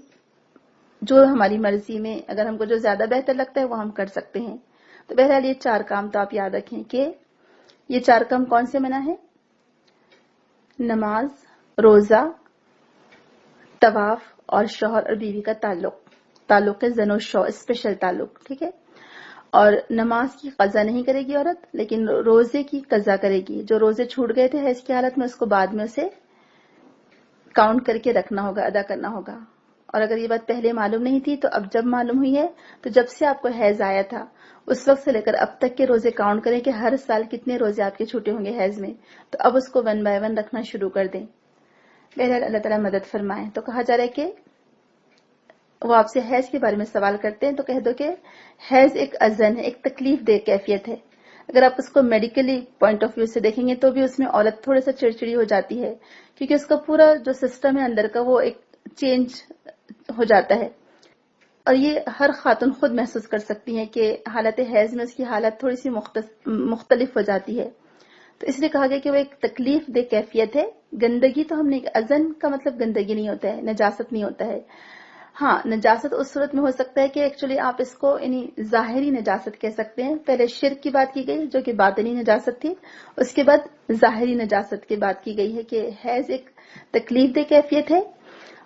جو ہماری مرضی میں اگر ہم کو جو زیادہ بہتر لگتا ہے وہ ہم کر سکتے ہیں۔ تو بہرحال یہ 4 کام تو آپ یاد رکھیں کہ یہ 4 کام کون سے منع ہے؟ نماز، روزہ، طواف، اور شوہر اور بیوی کا تعلق ہے زن و شو، اسپیشل تعلق، ٹھیک ہے۔ اور نماز کی قضا نہیں کرے گی عورت، لیکن روزے کی قضا کرے گی۔ جو روزے چھوٹ گئے تھے حیض کی حالت میں، اس کو بعد میں اسے کاؤنٹ کر کے رکھنا ہوگا، ادا کرنا ہوگا۔ اور اگر یہ بات پہلے معلوم نہیں تھی تو اب جب معلوم ہوئی ہے تو جب سے آپ کو حیض آیا تھا اس وقت سے لے کر اب تک کے روزے کاؤنٹ کریں کہ ہر سال کتنے روزے آپ کے چھوٹے ہوں گے حیض میں، تو اب اس کو 1 بائی 1 رکھنا شروع کر دیں۔ بہرحال اللہ تعالیٰ مدد فرمائے۔ تو کہا جا رہا ہے کہ وہ آپ سے حیض کے بارے میں سوال کرتے ہیں تو کہہ دو کہ حیض ایک اذن ہے، ایک تکلیف دہ کیفیت ہے۔ اگر آپ اس کو میڈیکلی پوائنٹ آف ویو سے دیکھیں گے تو بھی اس میں عورت تھوڑا سا چڑچڑی ہو جاتی ہے، کیونکہ اس کا پورا جو سسٹم ہے اندر کا وہ ایک چینج ہو جاتا ہے، اور یہ ہر خاتون خود محسوس کر سکتی ہے کہ حالت حیض میں اس کی حالت تھوڑی سی مختلف ہو جاتی ہے۔ تو اس لیے کہا گیا کہ وہ ایک تکلیف دہ کیفیت ہے۔ گندگی تو ہم نے، اذن کا مطلب گندگی نہیں ہوتا ہے، نجاست نہیں ہوتا ہے۔ ہاں، نجاست اس صورت میں ہو سکتا ہے کہ ایکچولی آپ اس کو یعنی ظاہری نجاست کہہ سکتے ہیں۔ پہلے شرک کی بات کی گئی جو کہ باطنی نجاست تھی، اس کے بعد ظاہری نجاست کی بات کی گئی ہے کہ حیض ایک تکلیف دہ کیفیت ہے،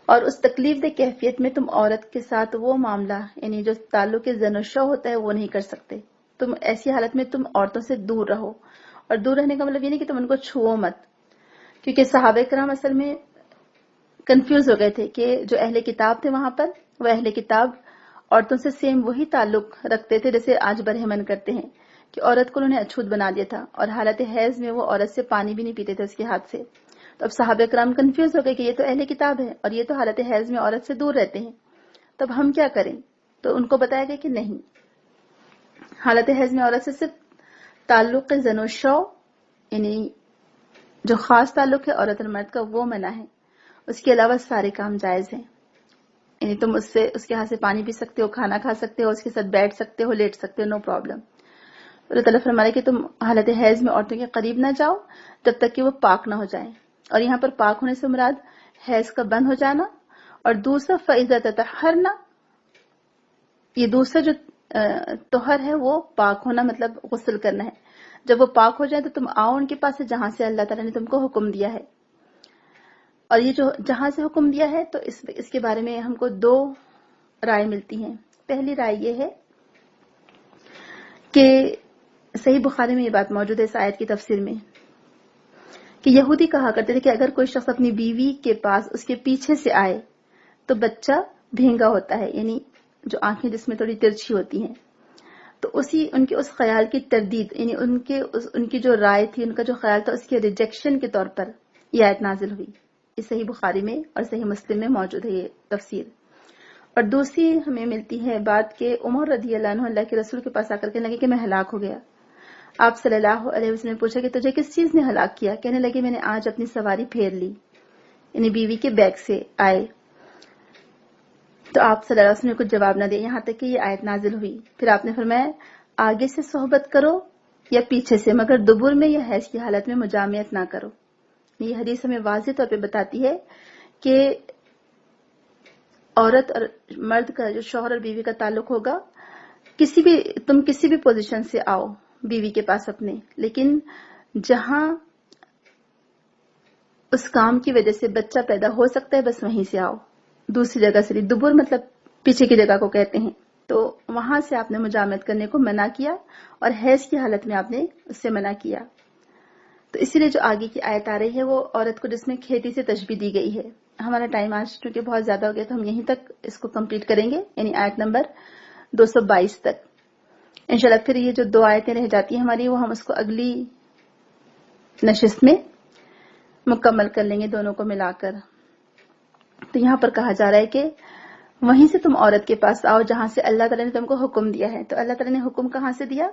اور اس تکلیف دہ کیفیت میں تم عورت کے ساتھ وہ معاملہ یعنی جو تعلق زن و شو ہوتا ہے وہ نہیں کر سکتے۔ تم ایسی حالت میں تم عورتوں سے دور رہو، اور دور رہنے کا مطلب یہ نہیں کہ تم ان کو چھوؤ مت، کیونکہ صحابہ کرام اصل میں کنفیوز ہو گئے تھے کہ جو اہل کتاب تھے وہاں پر، وہ اہل کتاب عورتوں سے سیم وہی تعلق رکھتے تھے جیسے آج برہمن کرتے ہیں، کہ عورت کو انہوں نے اچھوت بنا دیا تھا، اور حالت حیض میں وہ عورت سے پانی بھی نہیں پیتے تھے اس کے ہاتھ سے۔ تو اب صحابہ کرام کنفیوز ہو گئے کہ یہ تو اہل کتاب ہے اور یہ تو حالت حیض میں عورت سے دور رہتے ہیں، تب ہم کیا کریں؟ تو ان کو بتایا گیا کہ نہیں، حالت حیض میں عورت سے صرف تعلق زن و شو یعنی جو خاص تعلق ہے عورت اور مرد کا وہ منع ہے، اس کے علاوہ سارے کام جائز ہیں۔ یعنی تم اس کے ہاتھ سے پانی پی سکتے ہو، کھانا کھا سکتے ہو، اس کے ساتھ بیٹھ سکتے ہو، لیٹ سکتے ہو، نو پرابلم۔ اللہ تعالیٰ فرما رہا ہے کہ تم حالت حیض میں عورتوں کے قریب نہ جاؤ جب تک کہ وہ پاک نہ ہو جائیں، اور یہاں پر پاک ہونے سے مراد حیض کا بند ہو جانا، اور دوسرا فَإِذَا تَطَهَّرْنَ، یہ دوسرا جو طہر ہے وہ پاک ہونا، مطلب غسل کرنا ہے۔ جب وہ پاک ہو جائیں تو تم آؤ ان کے پاس سے جہاں سے اللہ تعالیٰ نے تم کو حکم دیا ہے۔ اور یہ جو جہاں سے حکم دیا ہے تو اس کے بارے میں ہم کو 2 رائے ملتی ہیں۔ پہلی رائے یہ ہے کہ صحیح بخاری میں یہ بات موجود ہے اس آیت کی تفسیر میں، کہ یہودی کہا کرتے تھے کہ اگر کوئی شخص اپنی بیوی کے پاس اس کے پیچھے سے آئے تو بچہ بھینگا ہوتا ہے، یعنی جو آنکھیں جس میں تھوڑی ترچھی ہوتی ہیں۔ تو ان کے اس خیال کی تردید، یعنی ان کی جو رائے تھی، ان کا جو خیال تھا، اس کے ریجیکشن کے طور پر یہ آیت نازل ہوئی۔ یہ صحیح بخاری میں اور صحیح مسلم میں موجود ہے یہ تفسیر۔ اور دوسری ہمیں ملتی ہے بات کہ عمر رضی اللہ عنہ اللہ کے رسول کے پاس آ کر کہنے لگے کہ میں ہلاک ہو گیا۔ آپ صلی اللہ علیہ وسلم نے پوچھا کہ تجھے کس چیز نے ہلاک کیا؟ کہنے لگے میں نے آج اپنی سواری پھیر لی، یعنی بیوی کے بیک سے آئے۔ تو آپ صلی اللہ علیہ وسلم نے کچھ جواب نہ دیا یہاں تک کہ یہ آیت نازل ہوئی۔ پھر آپ نے فرمایا آگے سے صحبت کرو یا پیچھے سے، مگر دبر میں یا حیض کی حالت میں مجامعت نہ کرو۔ یہ حدیث ہمیں واضح طور پہ بتاتی ہے کہ عورت اور مرد کا جو شوہر اور بیوی کا تعلق ہوگا، تم کسی بھی پوزیشن سے آؤ بیوی کے پاس اپنے، لیکن جہاں اس کام کی وجہ سے بچہ پیدا ہو سکتا ہے بس وہیں سے آؤ، دوسری جگہ سے نہیں۔ دبر مطلب پیچھے کی جگہ کو کہتے ہیں۔ تو وہاں سے آپ نے مجامعت کرنے کو منع کیا، اور حیض کی حالت میں آپ نے اس سے منع کیا۔ تو اسی لیے جو آگے کی آیت آ رہی ہے وہ عورت کو جس میں کھیتی سے تشبیہ دی گئی ہے۔ ہمارا ٹائم آج چونکہ بہت زیادہ ہو گیا تو ہم یہیں تک اس کو کمپلیٹ کریں گے، یعنی آیت نمبر 222 تک انشاءاللہ۔ پھر یہ جو 2 آیتیں رہ جاتی ہیں ہماری، وہ ہم اس کو اگلی نشست میں مکمل کر لیں گے دونوں کو ملا کر۔ تو یہاں پر کہا جا رہا ہے کہ وہیں سے تم عورت کے پاس آؤ جہاں سے اللہ تعالیٰ نے تم کو حکم دیا ہے۔ تو اللہ تعالیٰ نے حکم کہاں سے دیا،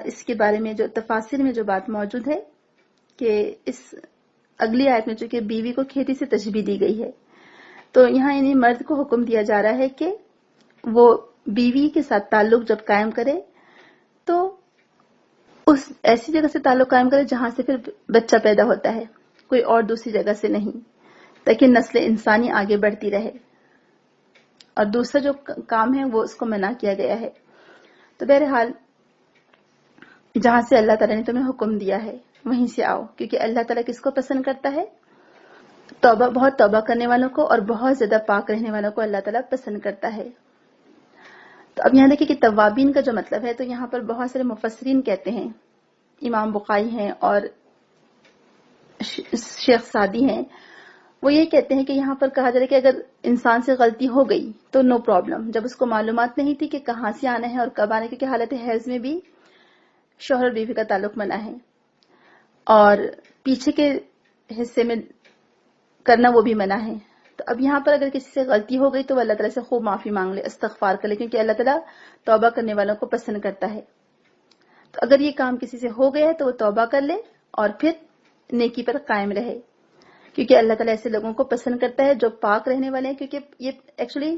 اس کے بارے میں جو تفاسیر میں جو بات موجود ہے کہ اس اگلی آیت میں چونکہ بیوی کو کھیتی سے تشبیہ دی گئی ہے، تو یہاں یعنی مرد کو حکم دیا جا رہا ہے کہ وہ بیوی کے ساتھ تعلق جب قائم کرے تو اس ایسی جگہ سے تعلق قائم کرے جہاں سے پھر بچہ پیدا ہوتا ہے، کوئی اور دوسری جگہ سے نہیں، تاکہ نسل انسانی آگے بڑھتی رہے۔ اور دوسرا جو کام ہے وہ اس کو منع کیا گیا ہے۔ تو بہرحال جہاں سے اللہ تعالیٰ نے تمہیں حکم دیا ہے وہیں سے آؤ، کیونکہ اللہ تعالیٰ کس کو پسند کرتا ہے؟ بہت توبہ کرنے والوں کو اور بہت زیادہ پاک رہنے والوں کو اللہ تعالیٰ پسند کرتا ہے۔ تو اب یہاں دیکھیں کہ توابین کا جو مطلب ہے، تو یہاں پر بہت سارے مفسرین کہتے ہیں، امام بخاری ہیں اور شیخ سعدی ہیں، وہ یہ کہتے ہیں کہ یہاں پر کہا جا رہا ہے کہ اگر انسان سے غلطی ہو گئی تو نو پرابلم، جب اس کو معلومات نہیں تھی کہ کہاں سے آنا ہے اور کب آنا ہے، کیونکہ حالت حیض میں بھی شوہر اور بیوی کا تعلق منع ہے، اور پیچھے کے حصے میں کرنا وہ بھی منع ہے۔ تو اب یہاں پر اگر کسی سے غلطی ہو گئی تو وہ اللہ تعالیٰ سے خوب معافی مانگ لے، استغفار کر لے، کیونکہ اللہ تعالیٰ توبہ کرنے والوں کو پسند کرتا ہے۔ تو اگر یہ کام کسی سے ہو گیا ہے تو وہ توبہ کر لے اور پھر نیکی پر قائم رہے، کیونکہ اللہ تعالیٰ ایسے لوگوں کو پسند کرتا ہے جو پاک رہنے والے ہیں، کیونکہ یہ ایکچولی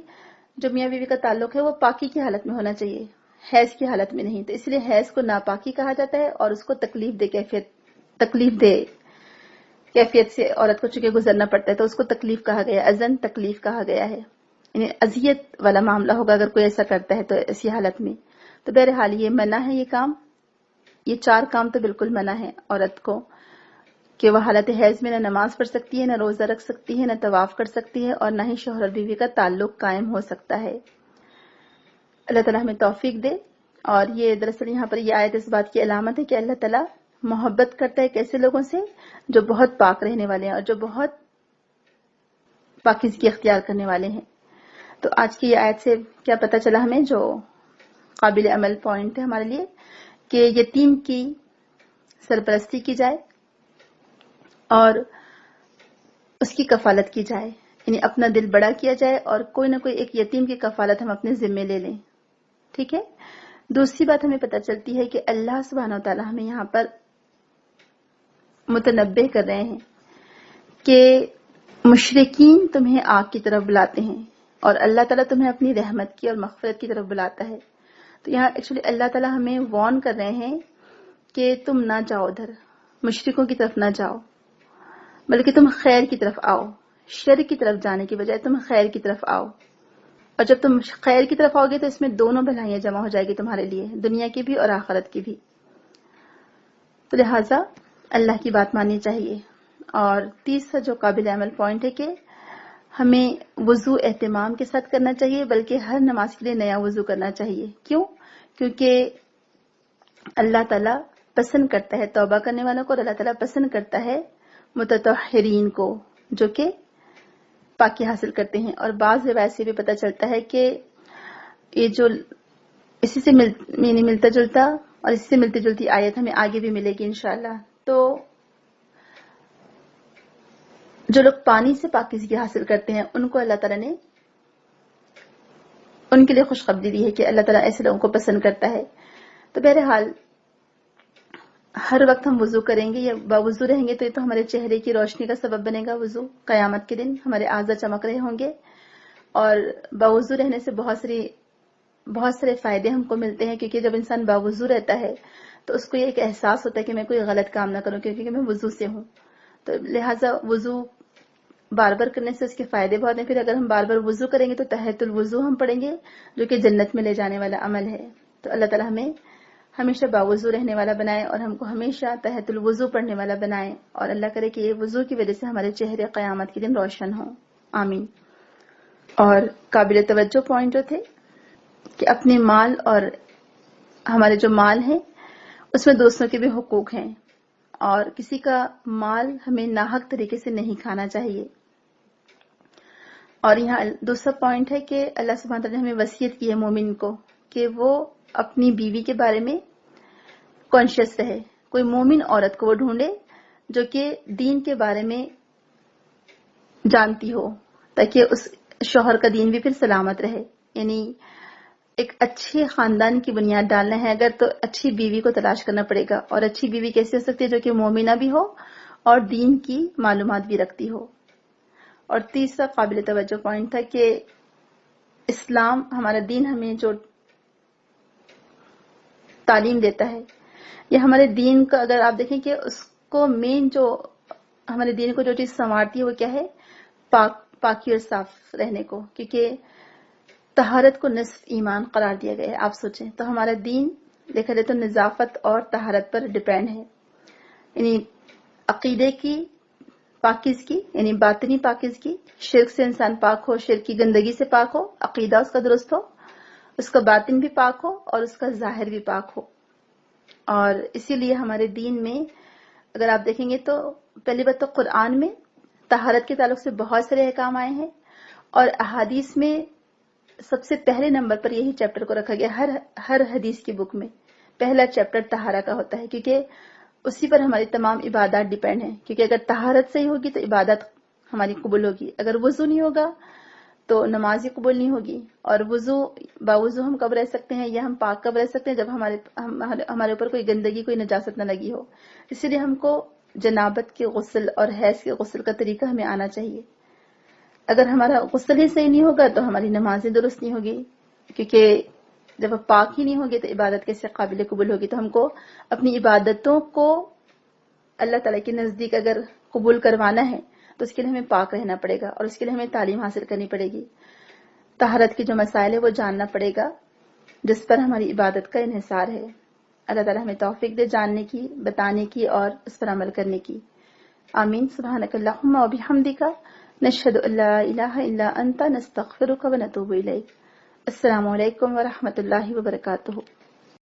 جو میاں بیوی کا تعلق ہے وہ پاکی کی حالت میں ہونا چاہیے، حیض کی حالت میں نہیں۔ تو اس لیے حیض کو ناپاکی کہا جاتا ہے، اور اس کو تکلیف دہ کیفیت سے عورت کو چونکہ گزرنا پڑتا ہے تو اس کو تکلیف کہا گیا، ازن تکلیف کہا گیا ہے، یعنی اذیت والا معاملہ ہوگا اگر کوئی ایسا کرتا ہے تو ایسی حالت میں۔ تو بہرحال یہ منع ہے، یہ کام، یہ 4 کام تو بالکل منع ہے عورت کو، کہ وہ حالت حیض میں نہ نماز پڑھ سکتی ہے، نہ روزہ رکھ سکتی ہے، نہ طواف کر سکتی ہے، اور نہ ہی شوہر اور بیوی کا تعلق قائم ہو سکتا ہے۔ اللہ تعالیٰ ہمیں توفیق دے۔ اور یہ دراصل یہاں پر یہ آیت اس بات کی علامت ہے کہ اللہ تعالیٰ محبت کرتا ہے کیسے لوگوں سے؟ جو بہت پاک رہنے والے ہیں اور جو بہت پاکیزگی اختیار کرنے والے ہیں۔ تو آج کی یہ آیت سے کیا پتہ چلا ہمیں، جو قابل عمل پوائنٹ ہے ہمارے لیے، کہ یتیم کی سرپرستی کی جائے اور اس کی کفالت کی جائے، یعنی اپنا دل بڑا کیا جائے اور کوئی نہ کوئی ایک یتیم کی کفالت ہم اپنے ذمے لے لیں، ٹھیک ہے۔ دوسری بات ہمیں پتہ چلتی ہے کہ اللہ سبحانہ وتعالیٰ ہمیں یہاں پر متنبہ کر رہے ہیں کہ مشرکین تمہیں آگ کی طرف بلاتے ہیں اور اللہ تعالیٰ تمہیں اپنی رحمت کی اور مغفرت کی طرف بلاتا ہے۔ تو یہاں ایکچولی اللہ تعالیٰ ہمیں وارن کر رہے ہیں کہ تم نہ جاؤ ادھر، مشرکوں کی طرف نہ جاؤ، بلکہ تم خیر کی طرف آؤ، شر کی طرف جانے کی بجائے تم خیر کی طرف آؤ۔ اور جب تم خیر کی طرف آؤ گے تو اس میں دونوں بھلائیاں جمع ہو جائے گی تمہارے لیے، دنیا کی بھی اور آخرت کی بھی۔ تو لہٰذا اللہ کی بات ماننی چاہیے۔ اور تیسرا جو قابل عمل پوائنٹ ہے کہ ہمیں وضو اہتمام کے ساتھ کرنا چاہیے، بلکہ ہر نماز کے لیے نیا وضو کرنا چاہیے۔ کیوں؟ کیونکہ اللہ تعالیٰ پسند کرتا ہے توبہ کرنے والوں کو، اور اللہ تعالیٰ پسند کرتا ہے متطہرین کو، جو کہ پاکی حاصل کرتے ہیں۔ اور بعض روایت سے بھی پتہ چلتا ہے کہ یہ جو اسی سے ملتا جلتا اور اس سے ملتی جلتی آیت ہمیں آگے بھی ملے گی انشاءاللہ۔ تو جو لوگ پانی سے پاکیزگی حاصل کرتے ہیں ان کو اللہ تعالیٰ نے ان کے لیے خوشخبری دی ہے کہ اللہ تعالیٰ ایسے لوگوں کو پسند کرتا ہے۔ تو بہرحال ہر وقت ہم وضو کریں گے یا باوضو رہیں گے تو یہ تو ہمارے چہرے کی روشنی کا سبب بنے گا۔ وضو قیامت کے دن ہمارے اعضاء چمک رہے ہوں گے، اور باوضو رہنے سے بہت سارے فائدے ہم کو ملتے ہیں، کیونکہ جب انسان باوضو رہتا ہے تو اس کو یہ ایک احساس ہوتا ہے کہ میں کوئی غلط کام نہ کروں کیونکہ میں وضو سے ہوں۔ تو لہٰذا وضو بار بار کرنے سے اس کے فائدے بہت ہیں۔ پھر اگر ہم بار بار وضو کریں گے تو تحیۃ الوضو ہم پڑھیں گے، جو کہ جنت میں لے جانے والا عمل ہے۔ تو اللہ تعالیٰ ہمیں ہمیشہ باوضو رہنے والا بنائے اور ہم کو ہمیشہ تحیۃ الوضو پڑھنے والا بنائے، اور اللہ کرے کہ یہ وضو کی وجہ سے ہمارے چہرے قیامت کے دن روشن ہوں، آمین۔ اور قابل توجہ پوائنٹ جو تھے کہ اپنے مال اور ہمارے جو مال ہیں اس میں دوستوں کے بھی حقوق ہیں، اور کسی کا مال ہمیں ناحق طریقے سے نہیں کھانا چاہیے۔ اور یہاں دوسرا پوائنٹ ہے کہ اللہ سبحانہ تعالیٰ نے ہمیں وصیت کی ہے مومن کو کہ وہ اپنی بیوی کے بارے میں کانشیس رہے، کوئی مومن عورت کو وہ ڈھونڈے جو کہ دین کے بارے میں جانتی ہو، تاکہ اس شوہر کا دین بھی پھر سلامت رہے۔ یعنی ایک اچھے خاندان کی بنیاد ڈالنا ہے اگر تو اچھی بیوی کو تلاش کرنا پڑے گا، اور اچھی بیوی کیسے ہو سکتی ہے؟ جو کہ مومنہ بھی ہو اور دین کی معلومات بھی رکھتی ہو۔ اور تیسرا قابل توجہ پوائنٹ تھا کہ اسلام ہمارا دین ہمیں جو تعلیم دیتا ہے، یہ ہمارے دین کا اگر آپ دیکھیں کہ اس کو مین جو ہمارے دین کو جو چیز سنوارتی ہے وہ کیا ہے؟ پاکی اور صاف رہنے کو، کیونکہ طہارت کو نصف ایمان قرار دیا گیا ہے۔ آپ سوچیں تو ہمارا دین دیکھا جائے تو نظافت اور طہارت پر ڈیپینڈ ہے، یعنی عقیدے کی پاکیزگی، یعنی باطنی پاکیزگی، شرک سے انسان پاک ہو، شرک کی گندگی سے پاک ہو، عقیدہ اس کا درست ہو، اس کا باطن بھی پاک ہو اور اس کا ظاہر بھی پاک ہو۔ اور اسی لیے ہمارے دین میں اگر آپ دیکھیں گے تو پہلی بات تو قرآن میں طہارت کے تعلق سے بہت سارے احکام آئے ہیں، اور احادیث میں سب سے پہلے نمبر پر یہی چیپٹر کو رکھا گیا۔ ہر حدیث کی بک میں پہلا چیپٹر طہارہ کا ہوتا ہے، کیونکہ اسی پر ہماری تمام عبادات ڈیپینڈ ہیں، کیونکہ اگر طہارت صحیح ہوگی تو عبادت ہماری قبول ہوگی، اگر وضو نہیں ہوگا تو نماز ہی قبول نہیں ہوگی۔ اور باوضو ہم کب رہ سکتے ہیں یا ہم پاک کب رہ سکتے ہیں؟ جب ہمارے اوپر کوئی گندگی، کوئی نجاست نہ لگی ہو۔ اسی لیے ہم کو جنابت کے غسل اور حیض کے غسل کا طریقہ ہمیں آنا چاہیے۔ اگر ہمارا غسل ہی صحیح نہیں ہوگا تو ہماری نمازیں درست نہیں ہوگی، کیونکہ جب ہم پاک ہی نہیں ہوگے تو عبادت کیسے قابل قبول ہوگی؟ تو ہم کو اپنی عبادتوں کو اللہ تعالیٰ کے نزدیک اگر قبول کروانا ہے تو اس کے لیے ہمیں پاک رہنا پڑے گا، اور اس کے لیے ہمیں تعلیم حاصل کرنی پڑے گی۔ طہارت کے جو مسائل ہے وہ جاننا پڑے گا جس پر ہماری عبادت کا انحصار ہے۔ اللہ تعالیٰ ہمیں توفیق دے جاننے کی، بتانے کی اور اس پر عمل کرنے کی۔ آمین۔ سبحانک اللہم و بحمدک، نشہد ان لا الہ الا انت، نستغفرک و نتوب الیک۔ السلام علیکم ورحمۃ اللہ وبرکاتہ۔